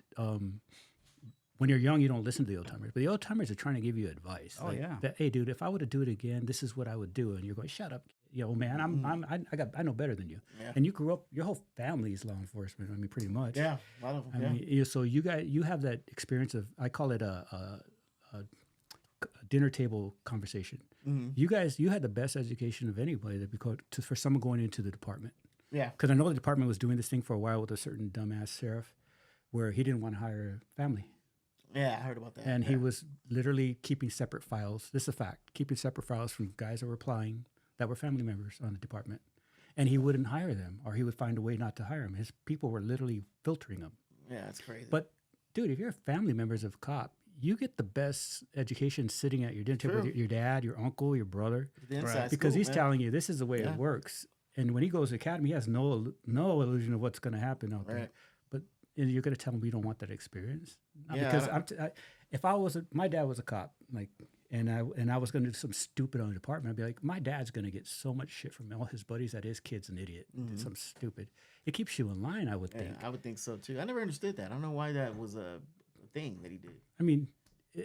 when you're young, you don't listen to the old timers. But the old timers are trying to give you advice. Oh, yeah. That, hey, dude, if I were to do it again, this is what I would do. And you're going, shut up, man. I know better than you. Yeah. And you grew up. Your whole family is law enforcement. I mean, pretty much. Yeah. A lot of them. I mean, so you have that experience of, I call it a dinner table conversation. Mm-hmm. You had the best education of anybody for someone going into the department. Yeah. Because I know the department was doing this thing for a while with a certain dumbass sheriff where he didn't want to hire a family. Yeah, I heard about that. And he was literally keeping separate files. This is a fact. Keeping separate files from guys that were applying that were family members on the department. And he wouldn't hire them, or he would find a way not to hire them. His people were literally filtering them. Yeah, that's crazy. But, dude, if you're family members of a cop, you get the best education sitting at your dinner table with your dad, your uncle, your brother. The inside Because scoop, he's man. telling you this is the way it works. And when he goes to academy, he has no illusion of what's going to happen out there. But you're going to tell him we don't want that experience. Because if my dad was a cop, and I was going to do something stupid on the department, I'd be like, my dad's going to get so much shit from all his buddies that his kid's an idiot, did something stupid. It keeps you in line, I would think. I would think so too. I never understood that. I don't know why that was a thing that he did. I mean,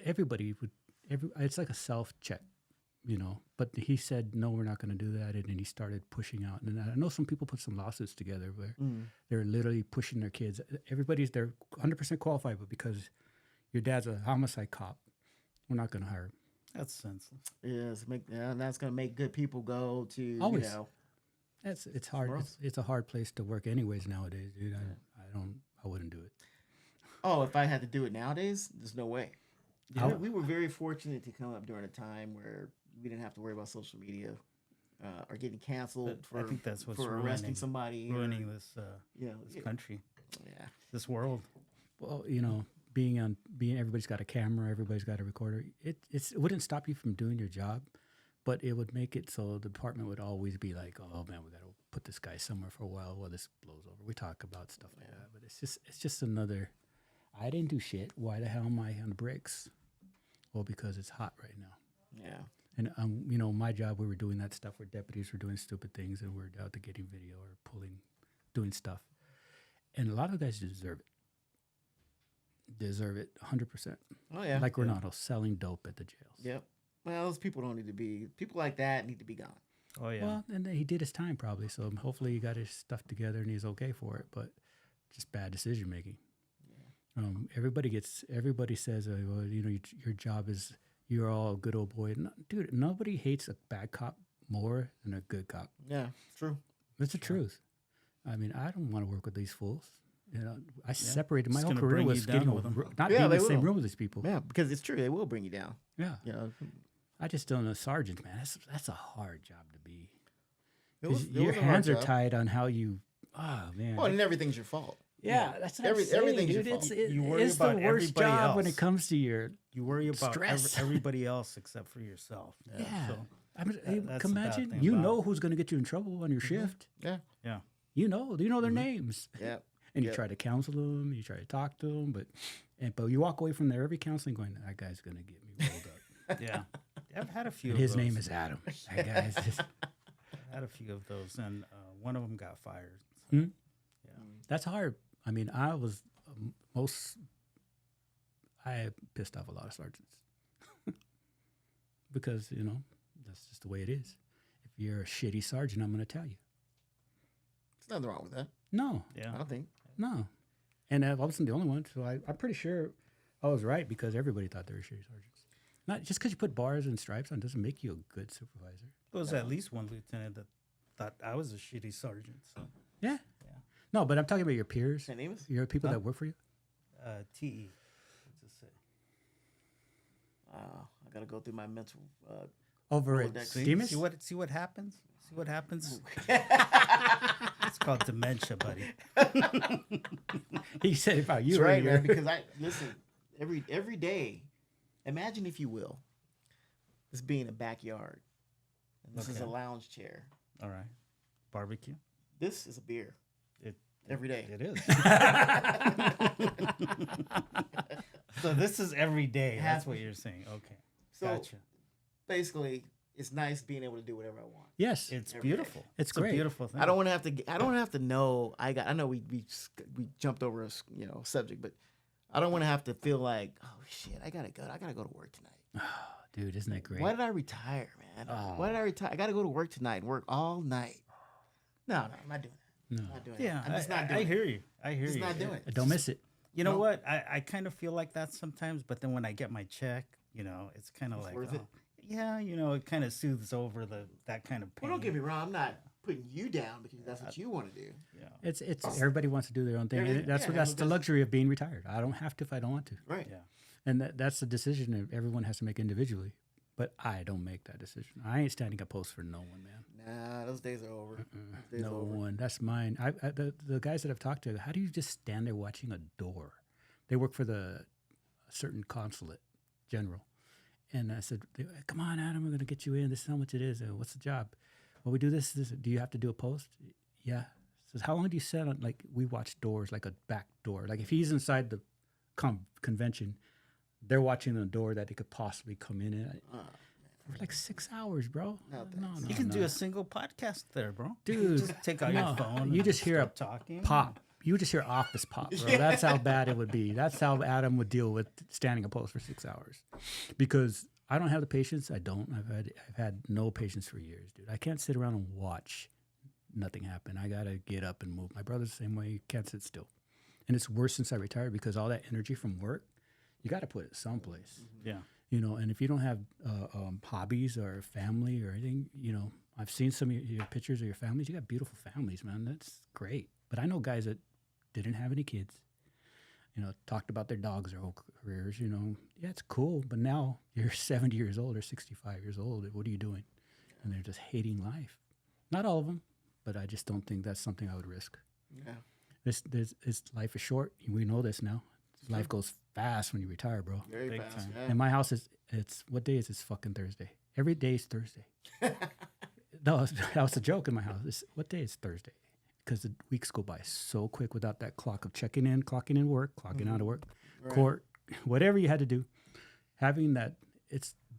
everybody would. It's like a self-check, But he said, no, we're not going to do that, and then he started pushing out. And I know some people put some lawsuits together where they're literally pushing their kids. They're 100% qualified, but because your dad's a homicide cop, we're not going to hire him. That's senseless. Yes, that's going to make good people go to Always. It's hard. It's a hard place to work, anyways. Nowadays, dude. I wouldn't do it. Oh, if I had to do it nowadays, there's no way. Yeah. We were very fortunate to come up during a time where we didn't have to worry about social media or getting canceled I think that's what's for arresting somebody, ruining this country, this world. Well, being everybody's got a camera, everybody's got a recorder. It wouldn't stop you from doing your job, but it would make it so the department would always be like, oh man, we got to put this guy somewhere for a while this blows over. We talk about stuff like that, but it's just another. I didn't do shit. Why the hell am I on the bricks? Well, because it's hot right now. Yeah. And my job, we were doing that stuff where deputies were doing stupid things and we're out to getting video or doing stuff. And a lot of guys deserve it 100%. Oh, yeah. Like Renato selling dope at the jails. Yep. Well, those people don't need to be, people like that need to be gone. Oh, yeah. Well, and then he did his time probably. So hopefully he got his stuff together and he's okay for it. But just bad decision making. Everybody says, well, your job is, you're all a good old boy. No, dude, nobody hates a bad cop more than a good cop. Yeah, it's true. That's the truth. I mean, I don't want to work with these fools. I separated my It's whole gonna career bring was you down getting with them. not being in the they same will. room with these people. Yeah, because it's true. They will bring you down. Yeah. I just don't know, sergeant, man. That's a hard job to be. It was Your a hard hands are job. tied on how you. Oh man. Well, and everything's your fault. Yeah, that's what I'm saying, everything's your dude. fault. You worry It's about the worst everybody job when else. it comes to your. You worry about Stress. everybody else except for yourself. Yeah. So I mean, that's can the bad imagine. thing You about know it. who's going to get you in trouble on your shift. Yeah. yeah. You know their names. Yeah. And you try to counsel them, you try to talk to them, but you walk away from there every counseling going, that guy's going to get me rolled up. Yeah. I've had a few And of his those. name is Adam. That guy's just, I had a few of those, and one of them got fired. that's hard. I mean, I pissed off a lot of sergeants because, that's just the way it is. If you're a shitty sergeant, I'm going to tell you. There's nothing wrong with that. No, Yeah. I don't think. no. And I wasn't the only one, so I'm pretty sure I was right because everybody thought they were shitty sergeants. Not just because you put bars and stripes on doesn't make you a good supervisor. There was at least one lieutenant that thought I was a shitty sergeant. So Yeah. No, but I'm talking about your peers, St. Amos? your people that work for you. TE. What's it say? I got to go through my mental. Over at Rolodex. Stemus? See what happens? See what happens? It's called dementia, buddy. He said about you That's right, earlier. man. Because listen, every day, imagine if you will, this being a backyard, and this is a lounge chair. All right. Barbecue. This is a beer. every day. It is. So this is every day. That's what you're saying. Okay. So Gotcha. basically, it's nice being able to do whatever I want. Yes. It's Every beautiful. It's a great. beautiful thing. I don't want to have to. I don't have to know. I know we jumped over a subject, but I don't want to have to feel like, oh shit, I gotta go to work tonight. Dude, isn't that great? Why did I retire, man? Why did I retire? I gotta go to work tonight and work all night. No, I'm not doing that. No. I'm not doing Yeah, that. I'm just not doing I it. hear you. I hear Just you. not doing it. Don't miss it. You know what? I kind of feel like that sometimes, but then when I get my check, it's kind of like, worth it. Yeah, it kind of soothes over that kind of pain. Well, don't get me wrong. I'm not putting you down because that's what you want to do. Yeah. It's everybody wants to do their own thing. And that's the luxury of being retired. I don't have to if I don't want to. Right. Yeah. And that's the decision that everyone has to make individually. But I don't make that decision. I ain't standing a post for no one, man. Nah, those days are over. Those days No are over. one. That's mine. The guys that I've talked to, how do you just stand there watching a door? They work for the certain consulate general. And I said, come on, Adam, we're going to get you in. This is how much it is. What's the job? Well, we do this. Do you have to do a post? Yeah. Says, how long do you sit on, we watch doors, like a back door. Like if he's inside the convention, they're watching the door that they could possibly come in for like 6 hours, bro. No, You can do a single podcast there, bro. Dude, Just take out your phone. You and just hear a start talking. pop. You just hear office pop, bro. That's how bad it would be. That's how Adam would deal with standing a post for 6 hours. Because I don't have the patience. I don't. I've had no patience for years, dude. I can't sit around and watch nothing happen. I gotta get up and move. My brother's the same way. He can't sit still. And it's worse since I retired because all that energy from work, you got to put it someplace. Yeah. And if you don't have hobbies or family or anything, I've seen some of your pictures of your families. You got beautiful families, man. That's great. But I know guys that didn't have any kids, talked about their dogs their whole careers, Yeah, it's cool. But now you're 70 years old or 65 years old. What are you doing? And they're just hating life. Not all of them, but I just don't think that's something I would risk. Yeah. Life is short. We know this now. Life goes fast when you retire, bro. Very Big fast. time. Yeah. And my house what day is this fucking Thursday? Every day is Thursday. No, that was a joke in my house. What day is Thursday? Because the weeks go by so quick without that clock of checking in, clocking in work, clocking out of work, Right. court, whatever you had to do. Having that,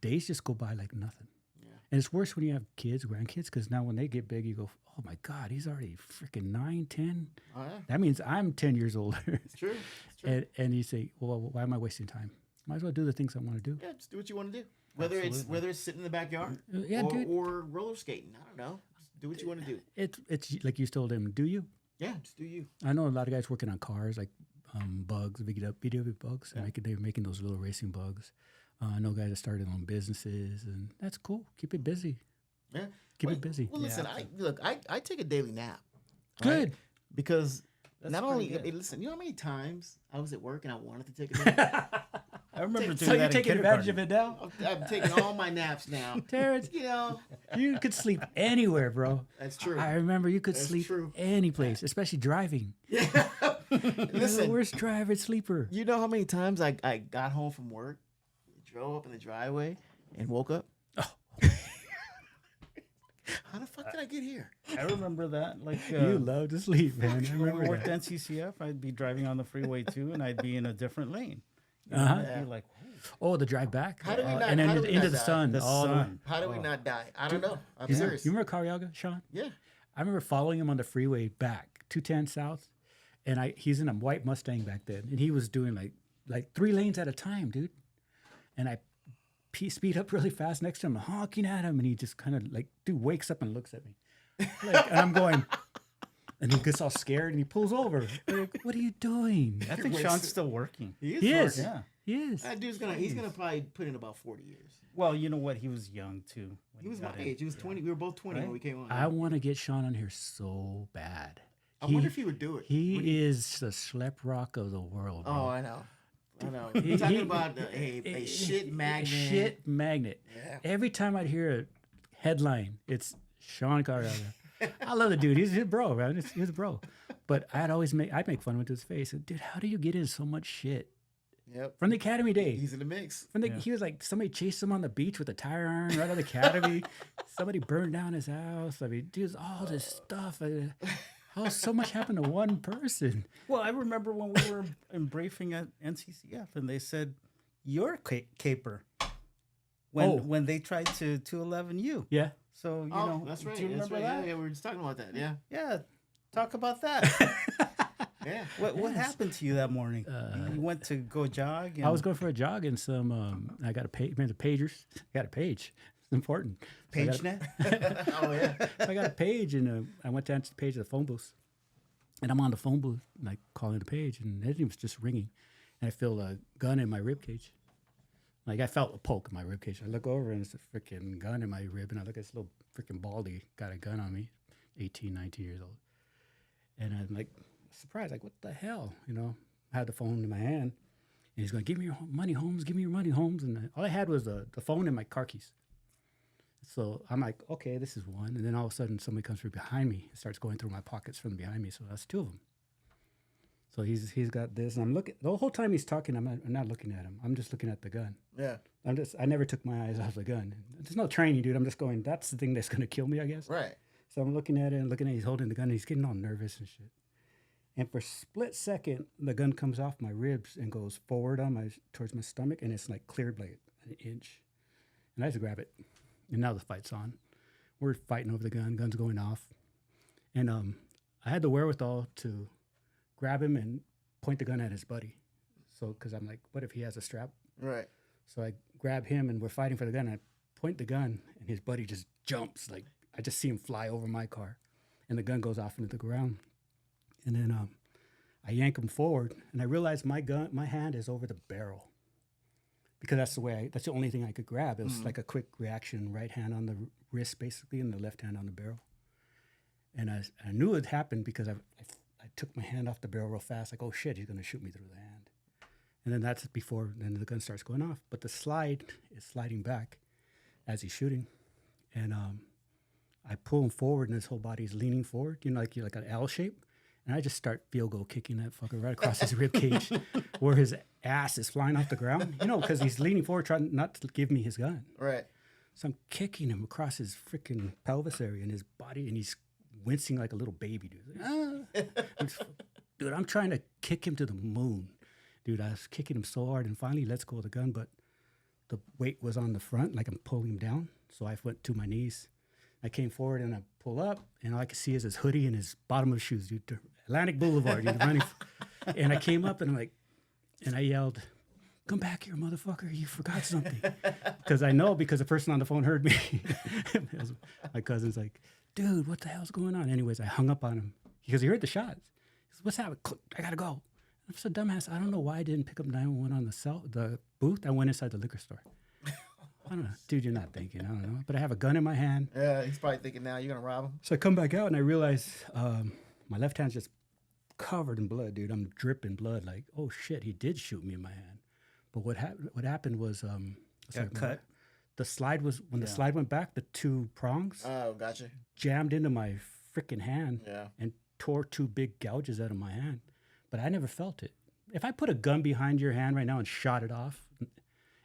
days just go by like nothing. Yeah. And it's worse when you have kids, grandkids, because now when they get big, you go, oh my God, he's already freaking 9, 10. Oh, yeah. That means I'm 10 years older. It's true. It's true. And you say, well, why am I wasting time? Might as well do the things I want to do. Yeah, just do what you want to do. Whether it's sitting in the backyard Yeah, or, dude. or roller skating. I don't know. Just do what you want to do. It's like you told him, do you? Yeah, just do you. I know a lot of guys working on cars, like bugs, video bugs. Yeah. They're making those little racing bugs. I know guys that started on businesses, and that's cool. Keep it busy. Yeah. Keep it busy. Well, listen, I take a daily nap. Good. right? Because That's not only pretty good. listen, you know how many times I was at work and I wanted to take a nap? I remember doing So that you're in taking advantage of kindergarten. it now? I'm taking all my naps now. Terrence, you could sleep anywhere, bro. That's true. I remember you could That's sleep true. any place, especially driving. Yeah. You're the Listen, worst driver, sleeper. you know how many times I got home from work, drove up in the driveway, and woke up? Oh. How the fuck did I get here? I remember that. Like You love to sleep, man. I when I remember worked that. NCCF, I'd be driving on the freeway too, and I'd be in a different lane. Uh-huh. I'd be like, Oh, the drive back. How did we not- and then how did we into not the die? sun. the all sun. How do we not die? I don't know. I'm Yeah. serious. You remember Cariaga, Sean? Yeah. I remember following him on the freeway back 210 South, and he's in a white Mustang back then, and he was doing like 3 lanes at a time, dude. And I speed up really fast next to him, honking at him, and he just kind of wakes up and looks at me, and I'm going, and he gets all scared and he pulls over. Like, what are you doing? I think Sean's still working. He is. He is. Yeah. He is. That dude's he's gonna probably put in about 40 years. Well, you know what? He was young too. When He was my got in. age. He was 20. We were both 20 when Right? we came on. I want to get Sean on here so bad. I wonder if he would do it. He is the schlep rock of the world. Bro. Oh, I know. You're talking about a shit magnet. Shit magnet. Yeah. Every time I'd hear a headline, it's Sean Cariaga. I love the dude. He's a bro, man. He's a bro. But I'd make fun of him to his face. Dude, how do you get in so much shit? Yep. From the academy days. He's in the mix. He was like, somebody chased him on the beach with a tire iron right out of the academy. Somebody burned down his house. I mean, dude, all this stuff. How so much happened to one person? Well, I remember when we were in briefing at NCCF, and they said you're caper when they tried to 211 you. Yeah. So that's right. Do you remember that? Yeah, we were just talking about that. Yeah. Yeah. Talk about that. Yeah. What happened to you that morning? You went to go jog. And I was going for a jog and some. I got a page. Remember the pagers? I got a page. It's important. So PageNet. Oh yeah. I got a page, and I went to answer the page of the phone booth, and I'm on the phone booth, like calling the page, and everything was just ringing, and I feel a gun in my rib cage. Like I felt a poke in my rib cage. I look over, and it's a freaking gun in my rib, and I look at this little freaking baldy got a gun on me, 18, 19 years old, and I'm like surprised, like what the hell, I had the phone in my hand, and he's going, give me your money, Holmes, give me your money, Holmes, and all I had was the phone and my car keys. So I'm like, okay, this is one. And then all of a sudden, somebody comes from behind me. It starts going through my pockets from behind me. So that's two of them. So he's got this. And I'm looking. The whole time he's talking, I'm not looking at him. I'm just looking at the gun. Yeah. I never took my eyes off the gun. There's no training, dude. I'm just going, that's the thing that's going to kill me, I guess. Right. So I'm looking at it and looking at it. He's holding the gun. And he's getting all nervous and shit. And for a split second, the gun comes off my ribs and goes forward towards my stomach. And it's like cleared like an inch. And I just grab it. And now the fight's on. We're fighting over the gun. Gun's going off. And I had the wherewithal to grab him and point the gun at his buddy. So, because I'm like, what if he has a strap? Right. So I grab him and we're fighting for the gun. And I point the gun and his buddy just jumps. Like, I just see him fly over my car. And the gun goes off into the ground. And then I yank him forward. And I realize my hand is over the barrel. Because that's the only thing I could grab. It was like a quick reaction, right hand on the wrist, basically, and the left hand on the barrel. And I knew it happened because I took my hand off the barrel real fast, like, oh shit, he's going to shoot me through the hand. And then that's before then the gun starts going off. But the slide is sliding back as he's shooting. And I pull him forward, and his whole body is leaning forward, like an L shape. And I just start field goal kicking that fucker right across his rib cage where his ass is flying off the ground, because he's leaning forward trying not to give me his gun. Right. So I'm kicking him across his freaking pelvis area and his body, and he's wincing like a little baby, dude. Like, dude, I'm trying to kick him to the moon. Dude, I was kicking him so hard, and finally he lets go of the gun, but the weight was on the front, like I'm pulling him down. So I went to my knees. I came forward, and I pull up, and all I could see is his hoodie and his bottom of his shoes, dude. Atlantic Boulevard, dude, running. And I came up, and I yelled, come back here, motherfucker. You forgot something. Because the person on the phone heard me. My cousin's like, dude, what the hell's going on? Anyways, I hung up on him because he heard the shots. He said, what's happening? I got to go. I'm so dumbass. I don't know why I didn't pick up 911 on the booth. I went inside the liquor store. I don't know. Dude, you're not thinking. I don't know. But I have a gun in my hand. Yeah, he's probably thinking now you're going to rob him. So I come back out, and I realize my left hand's just covered in blood, dude. I'm dripping blood. Like, oh, shit, he did shoot me in my hand. But what happened was cut. The slide was when the slide went back, the two prongs Gotcha. jammed into my freaking hand Yeah. and tore two big gouges out of my hand. But I never felt it. If I put a gun behind your hand right now and shot it off,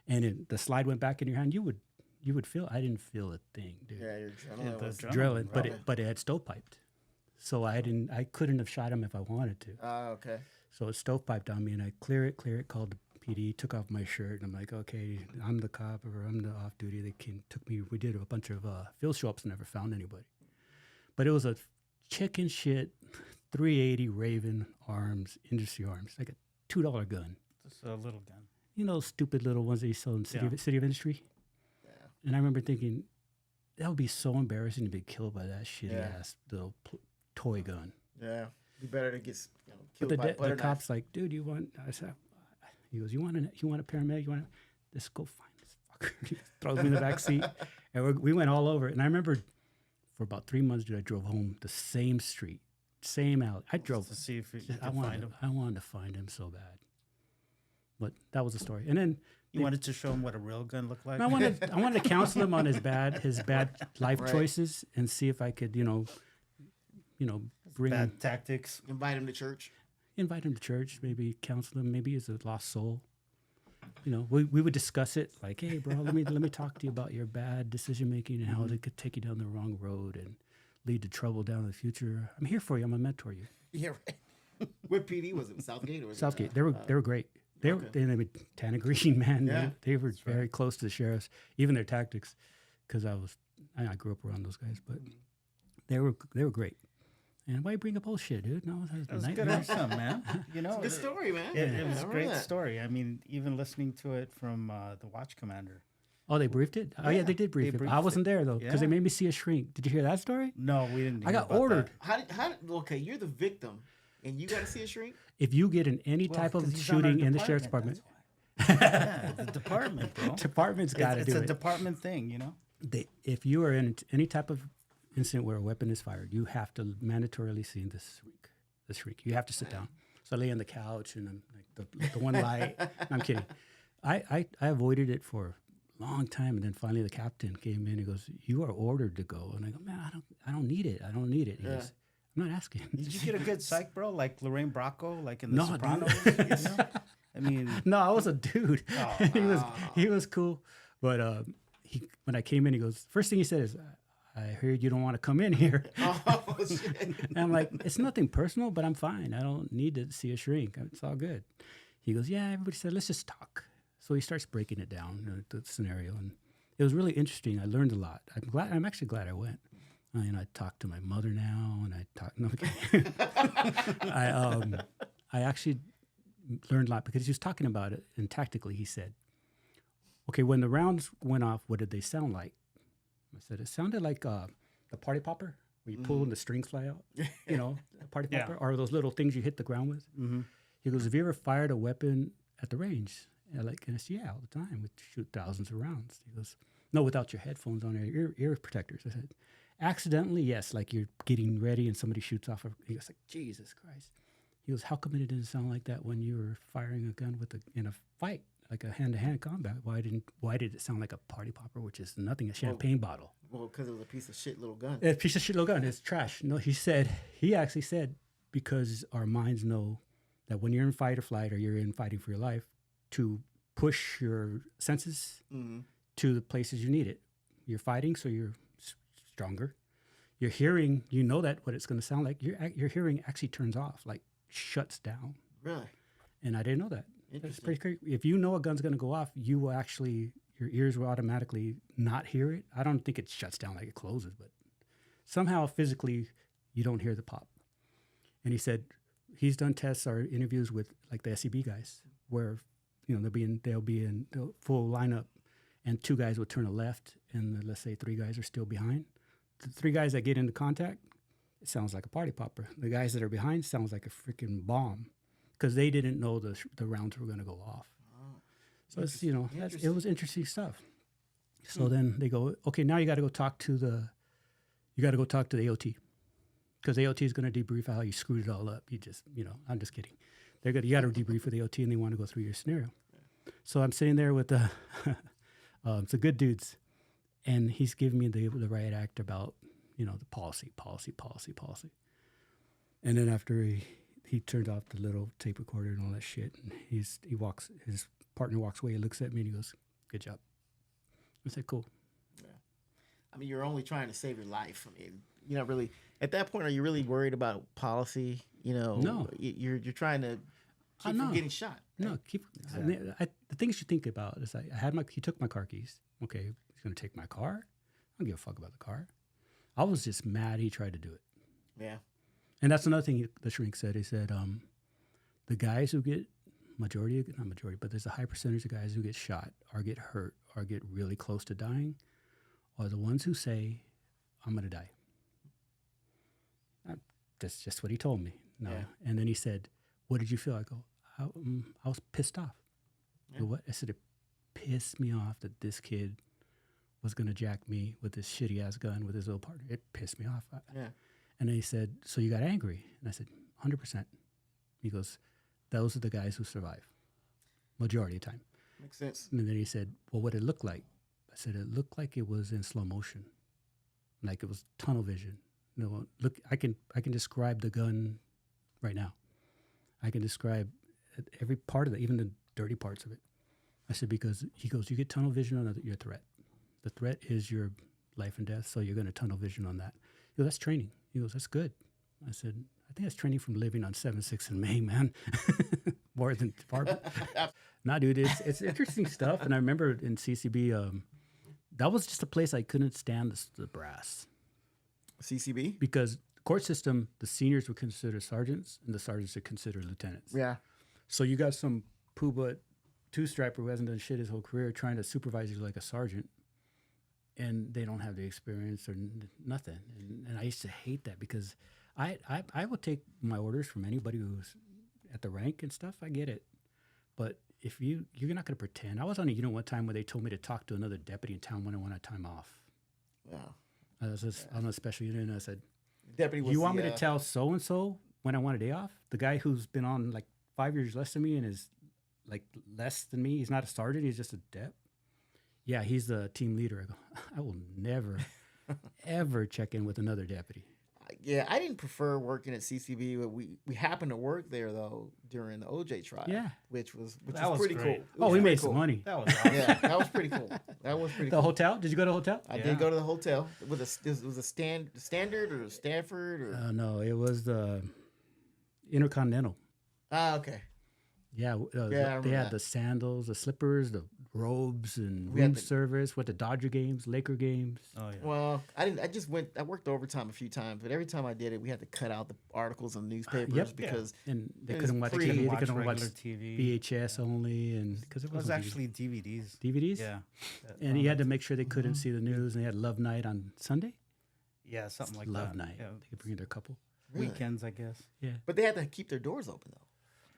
and the slide went back in your hand, you would feel. I didn't feel a thing, dude. Yeah, your adrenaline was Drilling, but it had stovepiped, so I couldn't have shot him if I wanted to. Okay. So it stovepiped on me, and I clear it, called the PD, took off my shirt, and I'm like, okay, I'm the cop, or I'm the off duty. They took me, we did a bunch of field show-ups, never found anybody. But it was a chicken shit 380 Raven arms, industry arms, like a $2 gun. Just a little gun. Those stupid little ones that you sell in City of Industry? Yeah. And I remember thinking, that would be so embarrassing to be killed by that shitty-ass little toy gun. Yeah. Be better to get But killed by a butter the cop's like, dude, I said, he goes, you want a paramedic? Let's go find this fucker. He throws me in the back seat. And we went all over it. And I remember for about 3 months, dude, I drove home the same street, same alley. I drove to see if you could find him. I wanted to find him so bad. But that was the story. And then you wanted to show him what a real gun looked like? I wanted to counsel him on his bad life choices and see if I could, bring bad tactics. Invite him to church. Invite him to church, maybe counsel him, maybe he's a lost soul. We would discuss it like, hey, bro, let me talk to you about your bad decision making and how they could take you down the wrong road, and lead to trouble down in the future. I'm here for you. I'm gonna mentor you. Yeah, right. What PD was it? Southgate or was Southgate. it? They were great. They were Tana Green, man. Yeah, they were very close to the sheriffs, even their tactics, because I grew up around those guys, but they were great. And why you bring up old shit, dude? No, That was a good answer, man. You know, Good story, man. It was I a remember great that. story. I mean, even listening to it from the watch commander. Oh, they briefed it? Oh, yeah, they did brief they it. briefed I wasn't there, though, because they Yeah. made me see a shrink. Did you hear that story? No, we didn't. I hear got about ordered. Okay, you're the victim, and you got to see a shrink. If you get in any that. type Well, of 'cause he's on our shooting in the sheriff's department, that's why. Yeah, the department, bro. department's got to It's do a it. department thing, you know. If you are in any type of incident where a weapon is fired, you have to mandatorily see the shriek. You have to sit down. So I lay on the couch and I'm like the one light. No, I'm kidding. I avoided it for a long time, and then finally the captain came in and goes, "You are ordered to go." And I go, "Man, I don't need it. I don't need it." He goes, "I'm not asking." Did you get a good psych, bro? Like Lorraine Bracco, like in The No, dude. Sopranos? You know? I mean, No, I was a dude. He was cool, but when I came in, he goes, first thing he said is, "I heard you don't want to come in here." Oh shit! And I'm like, "It's nothing personal, but I'm fine. I don't need to see a shrink. It's all good." He goes, "Yeah, everybody said, let's just talk." So he starts breaking it down, the scenario, and it was really interesting. I learned a lot. I'm actually glad I went. I talk to my mother now, and I talk. No, I actually learned a lot because he was talking about it, and tactically he said, "Okay, when the rounds went off, what did they sound like?" I said, "It sounded like the party popper, where you pull and the strings fly out. You know, a party Yeah. popper, or those little things you hit the ground with." mm-hmm. He goes, "Have you ever fired a weapon at the range?" And I said, "Yeah, all the time. We shoot thousands of rounds." He goes, "No, without your headphones on or your ear protectors." I said, "Accidentally, yes, like you're getting ready and somebody shoots off." He goes, like, "Jesus Christ." He goes, "How come it didn't sound like that when you were firing a gun in a fight, like a hand-to-hand combat? Why did it sound like a party popper, which is nothing, a champagne bottle?" Well, because it was a piece of shit little gun. A piece of shit little gun. It's trash. No, he actually said, because our minds know that when you're in fight or flight or you're in fighting for your life, to push your senses to the places you need it. You're fighting, so you're stronger. Your hearing, you know that what it's going to sound like. Your hearing actually turns off, like shuts down. Really? And I didn't know that. That's Interesting. pretty crazy. If you know a gun's going to go off, you will actually, your ears will automatically not hear it. I don't think it shuts down like it closes, but somehow physically you don't hear the pop. And he said he's done tests or interviews with like the SCB guys where, they'll be in the full lineup and two guys will turn a left and let's say three guys are still behind. The three guys that get into contact, it sounds like a party popper. The guys that are behind sounds like a freaking bomb because they didn't know the rounds were going to go off. Oh, So it's, it was interesting stuff. So then they go, okay, now you got to go talk to the AOT because AOT is going to debrief how you screwed it all up. You just, I'm just kidding. You got to debrief with AOT and they want to go through your scenario. So I'm sitting there with the good dudes, and he's giving me the riot act about, the policy. And then after he turned off the little tape recorder and all that shit, and his partner walks away, he looks at me and he goes, "Good job." I said, "Cool." Yeah. I mean, you're only trying to save your life. I mean, you're not really at that point. Are you really worried about policy? No. You're trying to keep no. from getting shot. No, the things you think about is he took my car keys. Okay, he's going to take my car. I don't give a fuck about the car. I was just mad he tried to do it. Yeah. And that's another thing the shrink said. He said, the guys who get not majority, but there's a high percentage of guys who get shot or get hurt or get really close to dying are the ones who say, "I'm going to die." That's just what he told me. No. Yeah. And then he said, "What did you feel?" I go, I was pissed off. Yeah. You know what? I said, it pissed me off that this kid was going to jack me with this shitty ass gun with his little partner. It pissed me off. Yeah. And then he said, "So you got angry?" And I said, 100%. He goes, "Those are the guys who survive, majority of the time." Makes sense. And then he said, "Well, what did it look like?" I said, "It looked like it was in slow motion, like it was tunnel vision. Look, I can describe the gun right now. I can describe every part of it, even the dirty parts of it." I said, because he goes, "You get tunnel vision on your threat. The threat is your life and death, so you're going to tunnel vision on that." He goes, that's training. He goes, that's good. I said, I think that's training from living on 7-6 in Maine, man. More than department. Nah, dude, it's interesting stuff. And I remember in CCB, that was just a place I couldn't stand the brass. CCB? Because court system, the seniors were considered sergeants and the sergeants are considered lieutenants. Yeah. So you got some poo-butt two-striper who hasn't done shit his whole career trying to supervise you like a sergeant, and they don't have the experience or nothing. And I used to hate that because I will take my orders from anybody who's at the rank and stuff. I get it. But if you're not going to pretend. I was on a unit one time where they told me to talk to another deputy in town when I wanted time off. Yeah. I was just on a special unit, and I said, Deputy was you want me to tell so-and-so when I want a day off? The guy who's been on like 5 years less than me and is like less than me. He's not a sergeant. He's just a dep. Yeah, he's the team leader. I go, I will never, ever check in with another deputy. Yeah, I didn't prefer working at CCB, but we happened to work there though during the OJ trial. Yeah. which was That was pretty great. cool. It Oh, was we pretty made some cool. money. That was awesome. Yeah, that was pretty cool. That was pretty The cool. hotel? Did you go to the hotel? I Yeah. did go to the hotel with it was a standard or Stanford or No, it was the Intercontinental. okay. Yeah, I remember they had that. the sandals, the slippers, the robes, and We had room the- service with the Dodger games, Laker games. Oh yeah. Well, I didn't. I just went. I worked overtime a few times, but every time I did it, we had to cut out the articles in newspapers Yep. because And they It was couldn't watch pre- TV. They watch couldn't watch regular TV. VHS only, and because It was actually DVDs. DVDs. Yeah. And you had to make sure they couldn't see the news. And they had Love Night on Sunday. Yeah, something like Love that. Night. Yeah. They could bring their couple. Really? Weekends, I guess. Yeah. but they had to keep their doors open though.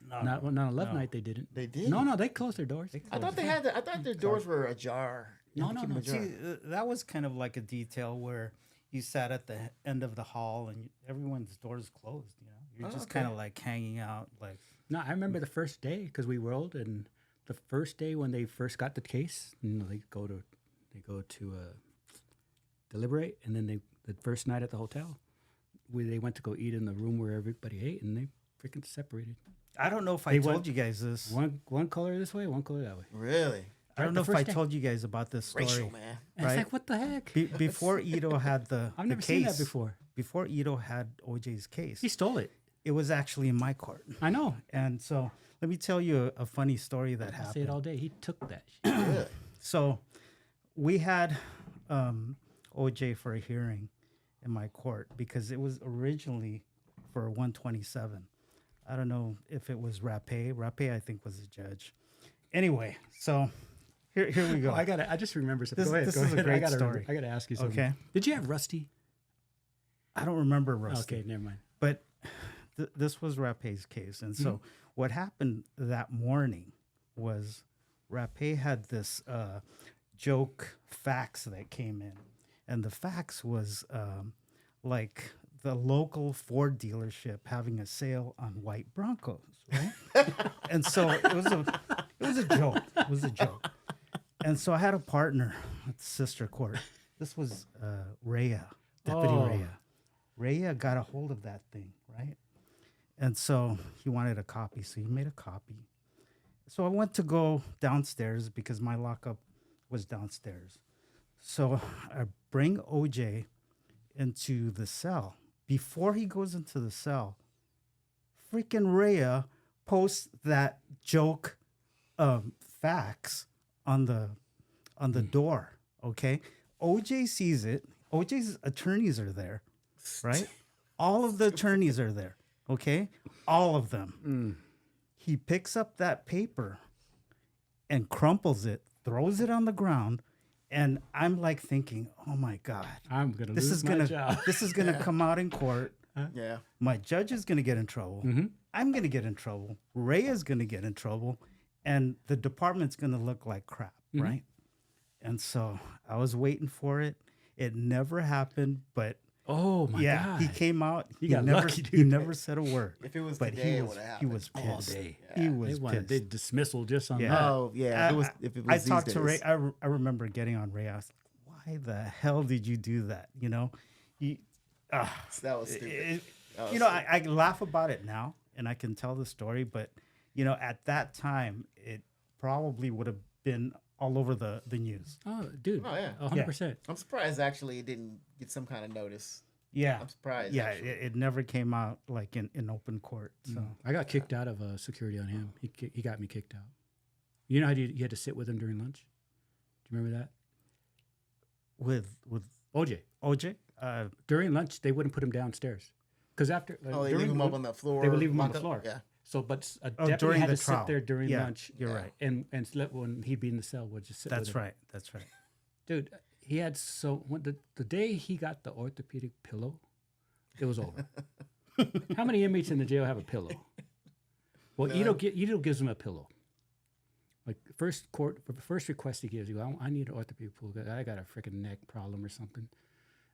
Not on Love No. Night. They didn't. They did. No, they closed their doors. I thought they had. I thought their doors were ajar. You No, had to no, keep no. them ajar. See, that was kind of like a detail where you sat at the end of the hall and everyone's doors closed. You know, you're just okay. kind of like hanging out. Like, No, I remember the first day because we rolled, and the first day when they first got the case, they go to deliberate, and then the first night at the hotel, they went to go eat in the room where everybody ate, and they freaking separated. I don't know if I They told went- you guys this. One color this way, one color that way. Really? I don't the know if I first day. told you guys about this story. Racial, man. And Right. it's like, what the heck? Before Ito had the I've the never case, seen that before. Before Ito had OJ's case, He stole it. it was actually in my court. I know. And so let me tell you a funny story that I say it happened. all day. He took that shit. Really? So we had OJ for a hearing in my court because it was originally for 127. I don't know if it was Rapé. Rapé, I think, was the judge. Anyway, so here we go. Oh, I just remember something. This- Go ahead. this go is a ahead. great I gotta, story. I got to ask you something. Okay. Did you have Rusty? I don't remember Rusty. Okay, never mind. But this was Rapé's case. And so what happened that morning was Rapé had this joke fax that came in. And the fax was like the local Ford dealership having a sale on white Broncos, right? And so it was a joke. It was a joke. And so I had a partner at the sister court. This was Rhea, Deputy Oh. Rhea. Rhea got a hold of that thing, right? And so he wanted a copy, so he made a copy. So I went to go downstairs because my lockup was downstairs. So I bring OJ into the cell. Before he goes into the cell, freaking Rhea posts that joke fax on the door. Okay, OJ sees it. OJ's attorneys are there, right? All of the attorneys are there. Okay, all of them. He picks up that paper and crumples it, throws it on the ground, and I'm like thinking, "Oh my God, I'm going to this lose is my gonna job. this is gonna come out in court. Yeah. My judge is gonna get in trouble. I'm gonna get in trouble. Ray is gonna get in trouble, and the department's gonna look like crap, right?" And so I was waiting for it. It never happened, but Oh, my yeah, God. he came out. You he got never, lucky, He dude. never said a word. If it was But today, he it was, would have he happened. was all pissed. day. He They was wanted pissed. dismissal just on Yeah. that. Oh yeah. If it was I these talked to Ray. days. I remember getting on Ray. I was like, "Why the hell did you do that?" You know, That was stupid. That was you know, I laugh about it now, and I can tell the story. But you know, at that time, it probably would have been all over the news. Oh, dude. Oh, yeah. 100%. I'm surprised actually it didn't get some kind of notice. Yeah. I'm surprised. Yeah, actually. it never came out like in open court. So I got kicked out of security on him. He got me kicked out. You know how you had to sit with him during lunch? Do you remember that? with OJ. During lunch, they wouldn't put him downstairs because after Oh, they during leave him up lunch, on the floor. they would leave him on lock the up? floor. Yeah. So, but a Oh, deputy during had the to trial. sit there during Yeah, lunch. you're Yeah. right. And slept when he'd be in the cell. Would just sit. That's with him. right. That's right. Dude. He had the day he got the orthopedic pillow, it was over. How many inmates in the jail have a pillow? Well, Ito gives him a pillow. Like first request he gives you, I need an orthopedic pillow. I got a freaking neck problem or something.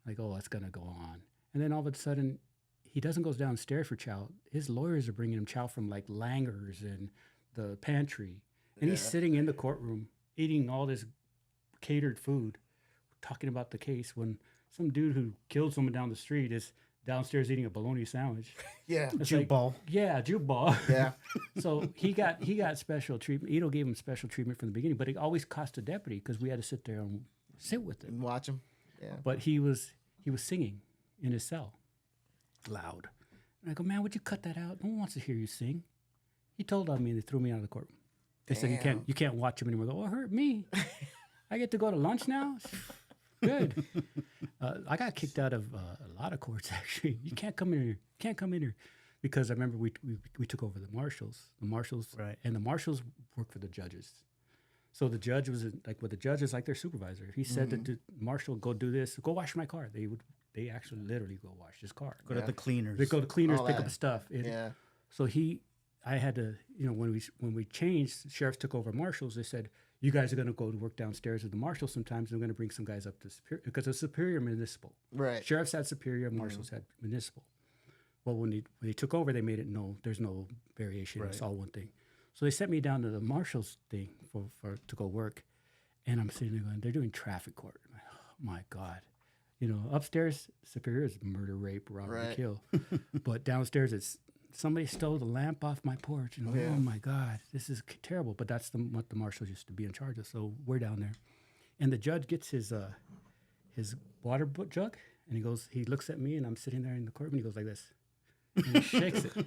Like, oh, it's gonna go on. And then all of a sudden, he doesn't go downstairs for chow. His lawyers are bringing him chow from like Langer's and the pantry, and he's sitting in the courtroom eating all this catered food, talking about the case when some dude who killed someone down the street is downstairs eating a bologna sandwich. Yeah. It's Juke ball. Yeah, juke ball. Yeah. So he got special treatment. Ito gave him special treatment from the beginning, but it always cost a deputy because we had to sit there and sit with him. And watch him. Yeah. But he was singing in his cell, loud. And I go, man, would you cut that out? No one wants to hear you sing. He told on me. They threw me out of the courtroom. They said you can't watch him anymore. I go, well, it hurt me. I get to go to lunch now. Good. I got kicked out of a lot of courts actually. You can't come in here. Can't come in here because I remember we took over the marshals. Right. And the marshals work for the judges. So the judge was like with the judge is like their supervisor. If he said to marshal, go do this, go wash my car. They actually literally go wash his car. Go to the cleaners. They go to cleaners, All pick that. up stuff. Yeah. So I had to, when we changed, sheriffs took over marshals. They said, you guys are going to go to work downstairs with the marshals sometimes. And we're going to bring some guys up to Superior because it's Superior municipal. Right. Sheriffs had Superior, marshals had municipal. Well, when they took over, they made it there's no variation. It's all one thing. So they sent me down to the marshals thing to go work. And I'm sitting there going, they're doing traffic court. I'm like, oh my God. Upstairs, Superior is murder, rape, robbery, Right. kill. But downstairs, it's somebody stole the lamp off my porch. And oh my God, this is terrible. But that's what the marshals used to be in charge of. So we're down there. And the judge gets his water jug. And he looks at me and I'm sitting there in the courtroom and he goes like this. And he shakes it.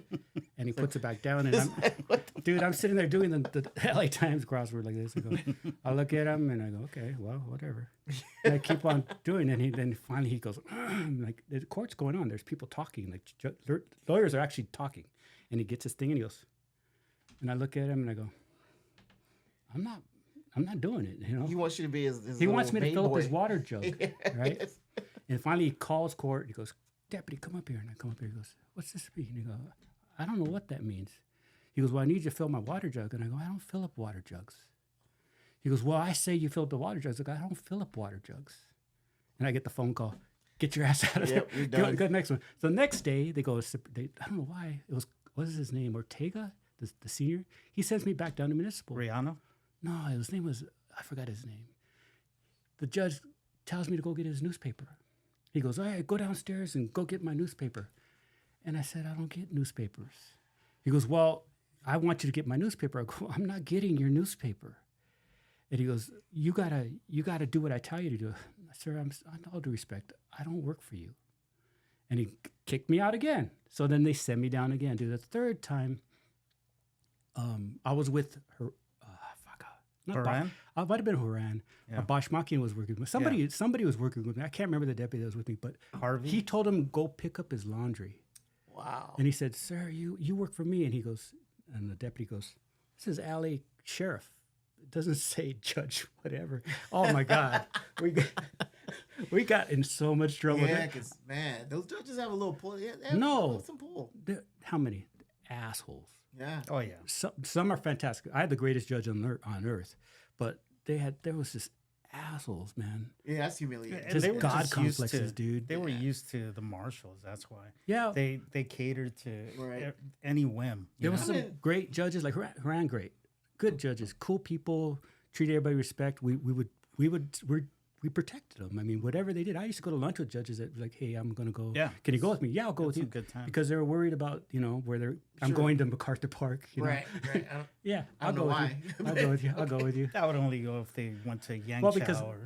And he puts it back down. And I'm sitting there doing the LA Times crossword like this. I look at him and I go, okay, well, whatever. And I keep on doing it. And then finally he goes, like, the court's going on. There's people talking. Like, lawyers are actually talking. And he gets his thing and he goes, and I look at him and I go, I'm not doing it. He wants you to be his He wants me to main fill up boy. his water jug, right? And finally he calls court. He goes, deputy, come up here. And I come up here. He goes, what's this mean? And he goes, I don't know what that means. He goes, well, I need you to fill my water jug. And I go, I don't fill up water jugs. He goes, well, I say you fill up the water jugs. I go, I don't fill up water jugs. And I get the phone call, get your ass out of there. You're done. Go next one. So the next day, they go, I don't know why. What is his name? Ortega, the senior? He sends me back down to municipal. Rihanna? No, his name was, I forgot his name. The judge tells me to go get his newspaper. He goes, all right, go downstairs and go get my newspaper. And I said, I don't get newspapers. He goes, well, I want you to get my newspaper. I go, I'm not getting your newspaper. And he goes, you gotta do what I tell you to do. Sir, on all due respect, I don't work for you. And he kicked me out again. So then they sent me down again. Dude, the third time, I was with her. Haran? I might have been Haran. Yeah. Bosch Makian was working with somebody was working with me. I can't remember the deputy that was with me, but Harvey? he told him go pick up his laundry. Wow. And he said, sir, you work for me. And he goes, and the deputy goes, this is LA Sheriff. It doesn't say judge, whatever. Oh my God. We got in so much trouble. Yeah, because, man, those judges have a little pull. Yeah, they have No. some pull. How many assholes? Yeah. Oh, yeah. Some are fantastic. I had the greatest judge on earth, but there was just assholes, man. Yeah, that's humiliating. And Just they were God just used complexes, to- dude. They were used to the marshals. That's why. Yeah. They catered to Right. any whim. you There was know? some great judges, like Haran, great, good judges, cool people, treated everybody with respect. We're we protected them. I mean, whatever they did, I used to go to lunch with judges that were like, hey, I'm going to go. Yeah. Can you go with me? Yeah, I'll go with you. Good time. Because they were worried about, where they're, I'm going to MacArthur Park. You know? Right. Yeah, I I'll don't go know with why. you. I'll go with you. I'll go with you. That would only go if they went to Yang Well, Chow because or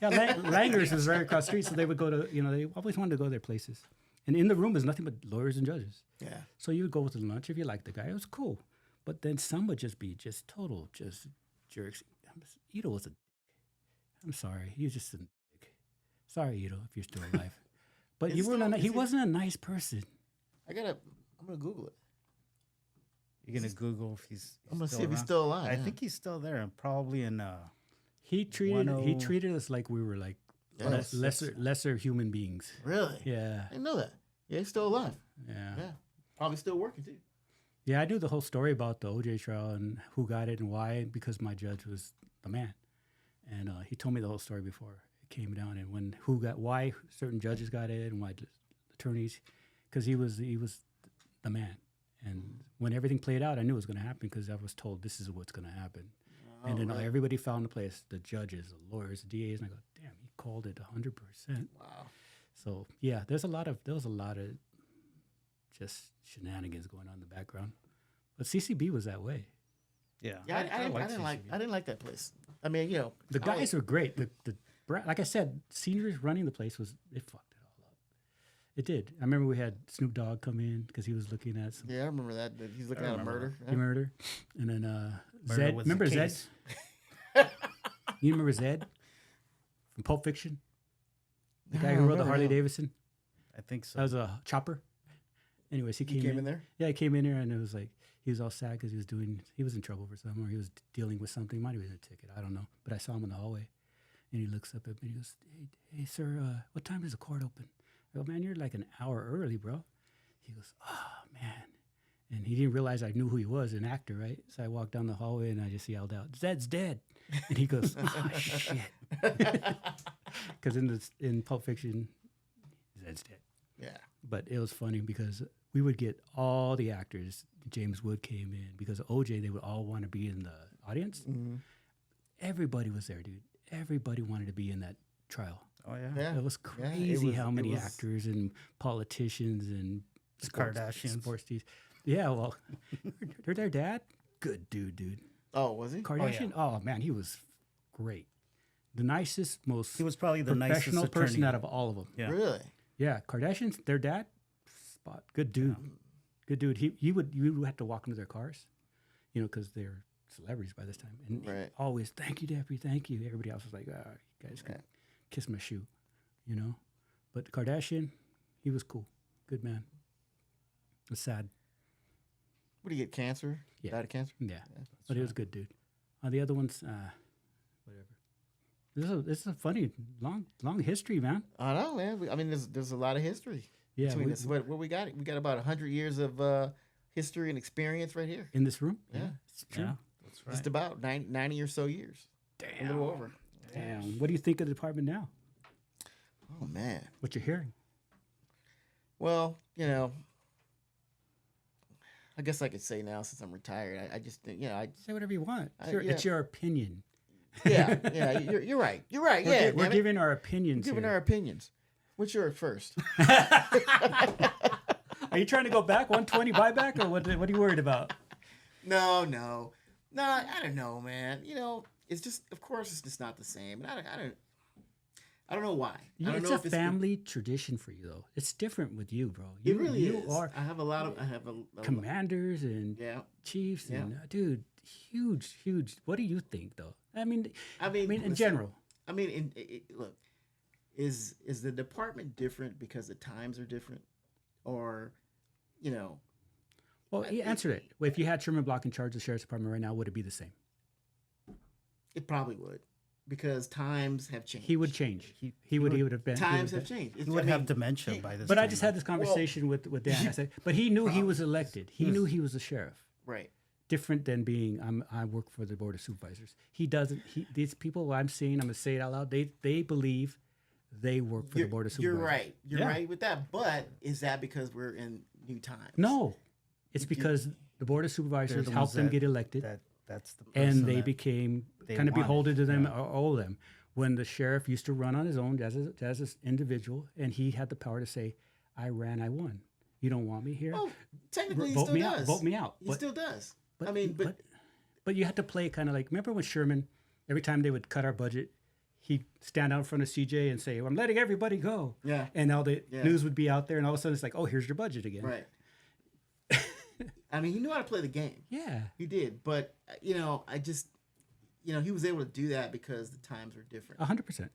Langer's was right across the street, so they would go to, they always wanted to go to their places. And in the room is nothing but lawyers and judges. Yeah. So you would go with the lunch if you liked the guy. It was cool. But then some would just be just total jerks. Ito was a dick. I'm sorry. He was just a dick. Sorry, Ito, if you're still alive. But he wasn't a nice person. I'm gonna Google it. you're gonna Google if he's I'm gonna still see if he's around. still alive. I think he's still there, and probably in He treated us like we were like Yes. lesser human beings. Really? Yeah. I didn't know that. Yeah, he's still alive. Yeah. Yeah. Probably still working too. Yeah, I knew the whole story about the OJ trial and who got it and why, because my judge was the man. And he told me the whole story before it came down and why certain judges got it and why attorneys, because he was the man. And when everything played out, I knew it was going to happen because I was told this is what's going to happen. And then really? everybody found a place, the judges, the lawyers, the DAs, and I go, damn, he called it 100%. Wow. So yeah, there was a lot of just shenanigans going on in the background. But CCB was that way. yeah. Yeah, I didn't like that place. I mean, The guys were great. Like I said, seniors running the place it fucked it all up. It did. I remember we had Snoop Dogg come in because he was looking at some Yeah, I remember that. He's looking at a murder. murder, and then Murder Zed. was the Remember Zed? case. You remember Zed from Pulp Fiction? The guy No, who I rode the remember Harley him. Davidson. I think so. That was a chopper. Anyways, he He came in there? Yeah, he came in there, and it was like he was all sad because he was in trouble for something, or he was dealing with something. Might have been a ticket, I don't know. But I saw him in the hallway, and he looks up at me and he goes, "Hey, sir, what time does the court open?" I go, "Man, you're like an hour early, bro." He goes, "Oh man," and he didn't realize I knew who he was, an actor, right? So I walked down the hallway and I just yelled out, "Zed's dead!" And he goes, "Ah, shit," because in Pulp Fiction, Zed's dead. Yeah. But it was funny because we would get all the actors. James Wood came in because of OJ. They would all want to be in the audience. Mm-hmm. Everybody was there, dude. Everybody wanted to be in that trial. Oh yeah. Yeah. It was Yeah, crazy how it many was- actors and politicians and Kardashians. sports teams. Yeah, well, their dad, good dude. Oh, was he? Kardashian, oh man, he was great. The nicest, most He was probably the nicest professional person attorney. out of all of them. Yeah. Really? Yeah, Kardashians, their dad, spot, good dude, good dude. You would have to walk into their cars, because they're celebrities by this time, and Right. always thank you, Deputy, thank you. Everybody else was like, you guys can kiss my shoe, But Kardashian, he was cool, good man. It was sad, What did he get? Cancer? Yeah. Died of cancer? yeah, but he was a good dude. The other ones, whatever. This is a funny long history, man. I know, man. I mean, there's a lot of history. Yeah, Between this. What we got? We got about 100 years of history and experience right here. in this room. Yeah. It's true. Yeah, that's right. Just about 90 or so years. Damn. A little over. Damn. What do you think of the department now? Oh, man. What you're hearing? Well, I guess I could say now since I'm retired. I just think, Say whatever you want. yeah. It's your opinion. yeah. You're right. You're right. Yeah, We're damn it. giving our opinions. Giving here. our opinions. What's yours first? Are you trying to go back 120 buyback, or what are you worried about? No. I don't know, man. It's just, of course, it's just not the same. And I don't know why. I don't It's know a if family tradition for you, though. It's different with you, bro. It really you is. are I have a commanders and Yeah. chiefs, Yeah. and dude, huge. What do you think, though? I mean, in listen, general. I mean, look, is the department different because the times are different, or, Well, he answered it. Well, if you had Sherman Block in charge of the sheriff's department right now, would it be the same? it probably would, because times have changed. He would change. He would have been. Times he would have changed. He would have dementia by this But time. I just had this conversation with Dan. I said, but he knew he was elected. He knew he was a sheriff. Right. Different than being I work for the board of supervisors. He doesn't. These people I'm seeing, I'm gonna say it out loud. They believe they work for the board of supervisors. You're right. You're Yeah. right with that. But is that because we're in new times? No, it's because the board of They're supervisors the helped ones them that- get elected, That's the and person they that became they kind of wanted. beholden to them Yeah. or owe them. when the sheriff used to run on his own as an individual, and he had the power to say, I ran, I won. You don't want me here? Oh, technically, he vote still me does. out. Vote me out. He still does. But, I mean, but you had to play kind of like, remember when Sherman, every time they would cut our budget, he'd stand out in front of CJ and say, I'm letting everybody go. Yeah. And all the news would be out there, and all of a sudden it's like, oh, here's your budget again. Right. I mean, he knew how to play the game. Yeah. He did. But, I just, he was able to do that because the times were different. 100%.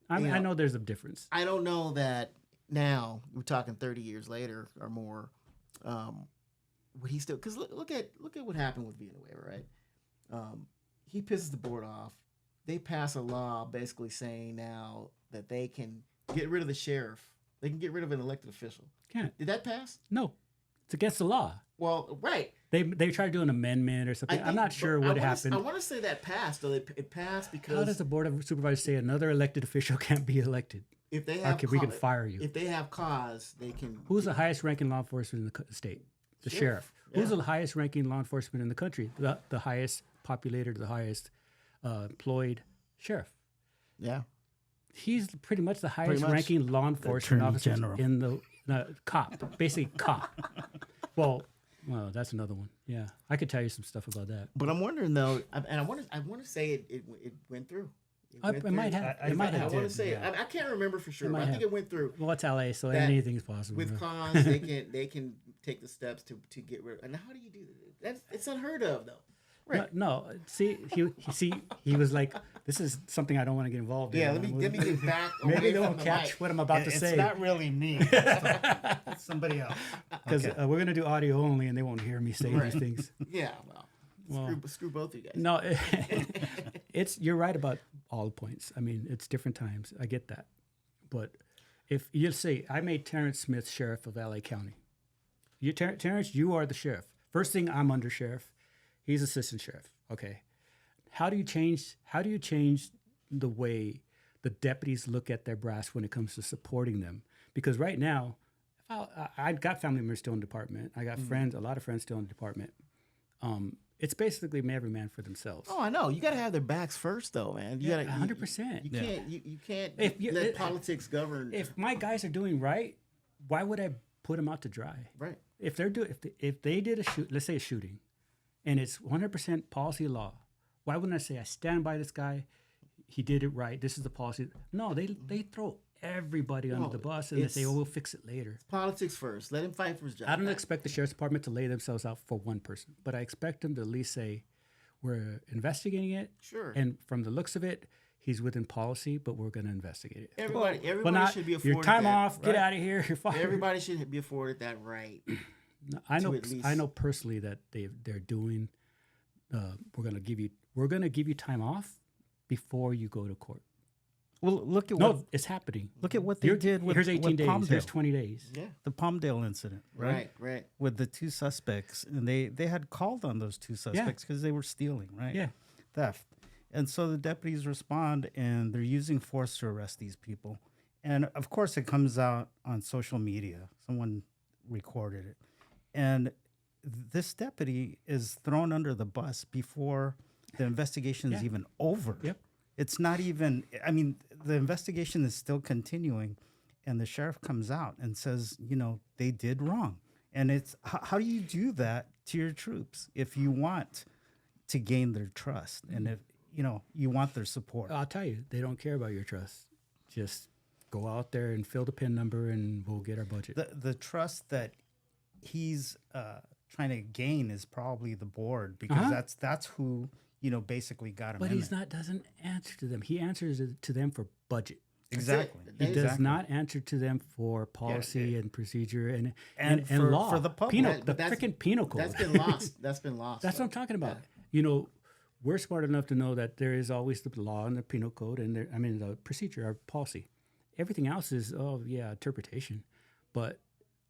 I know there's a difference. I don't know that now, we're talking 30 years later or more, would he still, because look at what happened with Villanueva, right? He pisses the board off. They pass a law basically saying now that they can get rid of the sheriff. They can get rid of an elected official. Can't. Did that pass? No. It's against the law. Well, right. They tried to do an amendment or something. I'm not sure what happened. I want to say that passed. Though it passed because how does the board of supervisors say another elected official can't be elected? If they have, we can fire you. If they have cause, they can. Who's the highest ranking law enforcement in the state? The sheriff. Yeah. Who's the highest ranking law enforcement in the country? The highest populated, the highest employed sheriff. Yeah. He's pretty much the highest ranking law enforcement officer in the cop, basically cop. Well, that's another one. Yeah, I could tell you some stuff about that. But I'm wondering though, and I want to say it went through. It might have. I want to say I can't remember for sure. But I think it went through. Well, it's LA, so anything's possible. With cause, they can take the steps to get rid of. And how do you do that? It's unheard of though. Right. No. See, he was like, "This is something I don't want to get involved in." Yeah, let me get back. Maybe they won't catch what I'm about to say. It's not really me. It's somebody else. Because we're gonna do audio only, and they won't hear me say these things. Yeah. Well, screw both of you guys. No, you're right about all the points. I mean, it's different times. I get that, but if you say I made Terrence Smith sheriff of LA County, Terrence, you are the sheriff. First thing, I'm under sheriff. He's assistant sheriff. Okay. How do you change the way the deputies look at their brass when it comes to supporting them? Because right now, I got family members still in the department. I got a lot of friends still in the department. It's basically every man for themselves. Oh, I know. You got to have their backs first, though, man. You got 100%. You can't let politics govern. If my guys are doing right, why would I put them out to dry? Right. If they did let's say a shooting, and it's 100% policy law, why wouldn't I say I stand by this guy? He did it right. This is the policy. No, they throw everybody under the bus and they say, "Oh, we'll fix it later." It's politics first. Let him fight for his job. I don't expect the sheriff's department to lay themselves out for one person, but I expect them to at least say, "We're investigating it." Sure. And from the looks of it, he's within policy, but we're going to investigate it. Everybody should be afforded your time that, off. Right? Get out of here. You're fired. Everybody should be afforded that right. I know personally that they're doing. We're going to give you time off before you go to court. Well, look at it's happening. Look at what they did with here's 18 days. Palmdale. Here's 20 days. Yeah, the Palmdale incident, right? Right. With the two suspects, and they had called on those two suspects because they were stealing, right? Yeah, theft. And so the deputies respond, and they're using force to arrest these people. And of course, it comes out on social media. Someone recorded it, and this deputy is thrown under the bus before the investigation is even over. Yep. It's not even, I mean, the investigation is still continuing, and the sheriff comes out and says, they did wrong. And it's, how do you do that to your troops if you want to gain their trust and if, you want their support? I'll tell you, they don't care about your trust. Just go out there and fill the PIN number and we'll get our budget. The trust that he's trying to gain is probably the board because that's who basically got him. But doesn't answer to them. He answers to them for budget. Exactly. He does not answer to them for policy and procedure and for, law. For the public. The freaking penal code. That's been lost. That's been lost. That's what I'm talking about. Yeah. We're smart enough to know that there is always the law and the penal code and the procedure, our policy. Everything else is, interpretation. But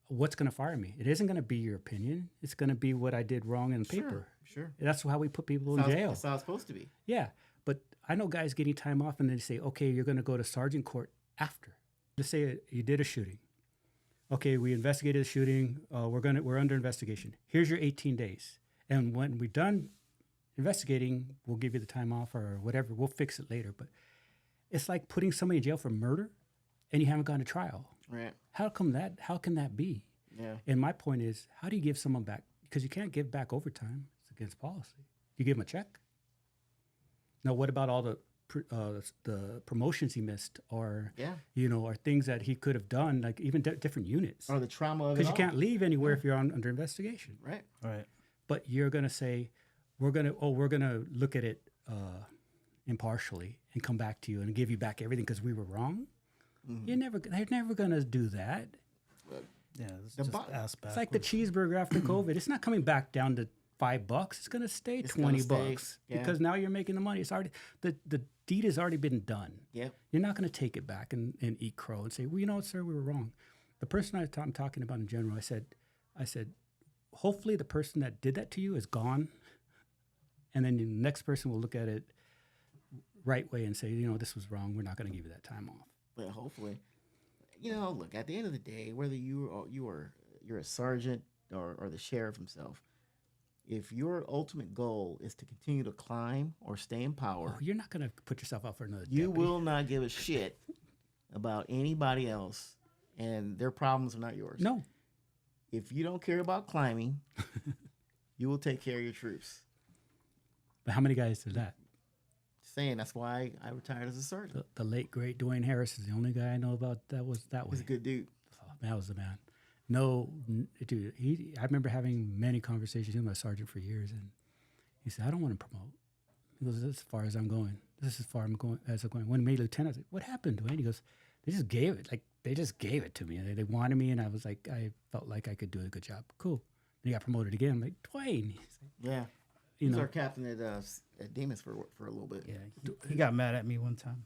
what's going to fire me? It isn't going to be your opinion. It's going to be what I did wrong in paper. Sure. That's how we put people in jail. That's how it's supposed to be. Yeah. But I know guys getting time off and they say, okay, you're going to go to sergeant court after. Let's say you did a shooting. Okay, we investigated the shooting. We're under investigation. Here's your 18 days. And when we're done investigating, we'll give you the time off or whatever. We'll fix it later. But it's like putting somebody in jail for murder, and you haven't gone to trial. Right. How can that be? Yeah. And my point is, how do you give someone back? Because you can't give back overtime. It's against policy. You give him a check. Now, what about all the promotions he missed, or or things that he could have done, like even different units, Or the trauma of it because you all. can't leave anywhere if you're under investigation. Right. Right. But you're going to say, we're going to look at it impartially and come back to you and give you back everything because we were wrong. They're never going to do that. Yeah, it's The just bo- ass It's like the cheeseburger after COVID. It's not coming back down to $5. It's going to stay It's gonna $20 stay, yeah. because now you're making the money. It's already the deed has already been done. Yep. You're not going to take it back and eat crow and say, well, you know what, sir, we were wrong. The person I'm talking about in general, I said, hopefully the person that did that to you is gone, and then the next person will look at it right way and say, this was wrong. We're not going to give you that time off. But hopefully, look, at the end of the day, whether you're a sergeant or the sheriff himself, if your ultimate goal is to continue to climb or stay in power, You're not going to put yourself up for another you deputy. will not give a shit about anybody else, and their problems are not yours. No. If you don't care about climbing, you will take care of your troops. But how many guys did that? Saying that's why I retired as a sergeant. The late, great Dwayne Harris is the only guy I know about that was that way. He's a good dude. Oh, that was the man. No, dude, I remember having many conversations with my sergeant for years, and he said, I don't want to promote. He goes, this is as far as I'm going. This is as far as I'm going. When he made lieutenant, I said, what happened, Dwayne? He goes, they just gave it to me. They wanted me, and I was like, I felt like I could do a good job. Cool. Then he got promoted again. I'm like, Dwayne. He's like, Yeah. He was our captain at Demas for a little bit. Yeah, he got mad at me one time.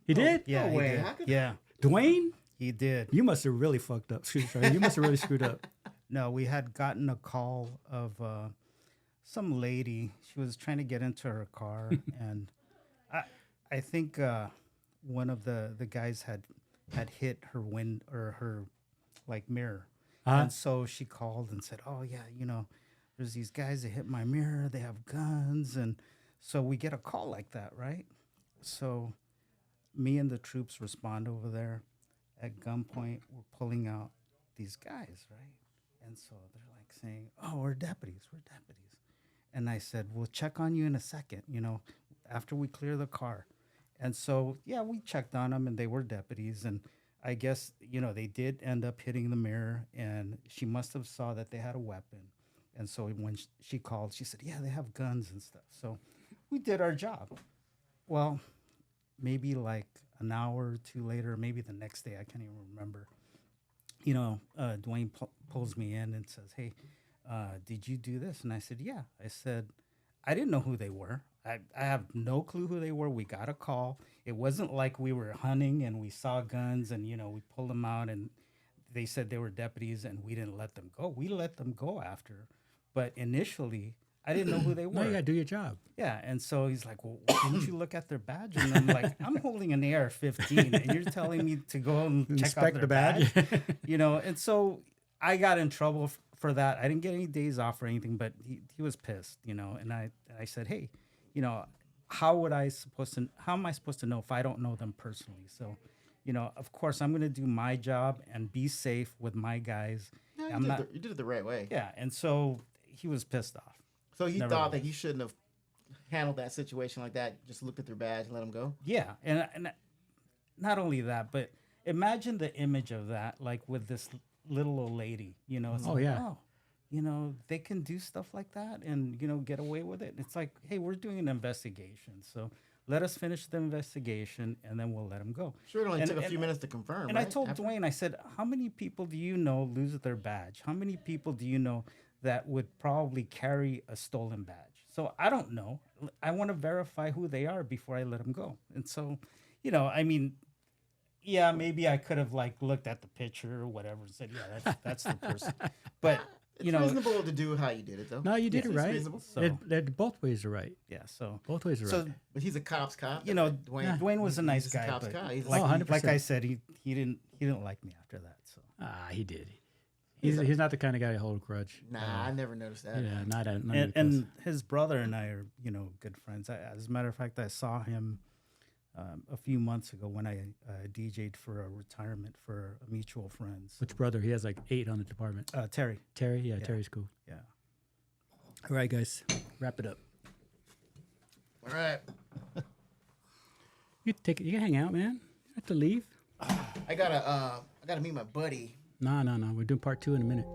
He did? Yeah, No he way. did. How could- Yeah, Dwayne? he did. You must have really fucked up. You must have really screwed up. No, we had gotten a call of some lady. She was trying to get into her car, and I think one of the guys had hit her her like mirror, and so she called and said, "Oh yeah, there's these guys that hit my mirror. They have guns," and so we get a call like that, right? So me and the troops respond over there. At gunpoint, we're pulling out these guys, right? And so they're like saying, "Oh, we're deputies. And I said, we'll check on you in a second, after we clear the car. And so, yeah, we checked on them, and they were deputies. And I guess, they did end up hitting the mirror, and she must have saw that they had a weapon. And so when she called, she said, yeah, they have guns and stuff. So we did our job. Well, maybe like an hour or two later, maybe the next day, I can't even remember. Dwayne pulls me in and says, hey, did you do this? And I said, yeah. I said, I didn't know who they were. I have no clue who they were. We got a call. It wasn't like we were hunting and we saw guns and, we pulled them out and they said they were deputies and we didn't let them go. We let them go after. But initially, I didn't know who they were. No, you got to do your job. Yeah, and so he's like, well, didn't you look at their badge? And I'm like, I'm holding an AR-15, and you're telling me to go and check out Inspect their the badge. And so I got in trouble for that. I didn't get any days off or anything, but he was pissed, and I said, hey, how am I supposed to know if I don't know them personally? So, of course, I'm going to do my job and be safe with my guys. No, you did it the right way. Yeah, and so he was pissed off. So he thought that you shouldn't have handled that situation like that. Just looked at their badge and let them go. Yeah, and not only that, but imagine the image of that, like with this little old lady. It's Oh, like, yeah. they can do stuff like that and get away with it. It's like, hey, we're doing an investigation, so let us finish the investigation and then we'll let them go. Sure, it only took a few minutes to confirm. And right? I told Dwayne, I said, how many people do you know lose their badge? How many people do you know that would probably carry a stolen badge? So I don't know. I want to verify who they are before I let them go. And so, yeah, maybe I could have looked at the picture or whatever and said, yeah, that's the person. But it's reasonable to do how you did it, though. No, you did It's it right. reasonable. So- Both ways are right. yeah, so Both ways are so right. But he's a cop's cop. Dwayne, Dwayne was a nice he's a guy, cop's but guy. He's like, Oh, 100%. like I said, he didn't like me after that. So He did. He's not the kind of guy to hold a grudge. Nah, I never noticed that. Yeah, not and his brother and I are, good friends. As a matter of fact, I saw him a few months ago when I DJ'd for a retirement for a mutual friends. Which brother? He has like 8 on the department. Terry. Terry? Yeah, Terry's cool. Yeah. All right, guys. Wrap it up. All right. You take it. You can hang out, man. You have to leave. I gotta meet my buddy. No. We're doing part 2 in a minute.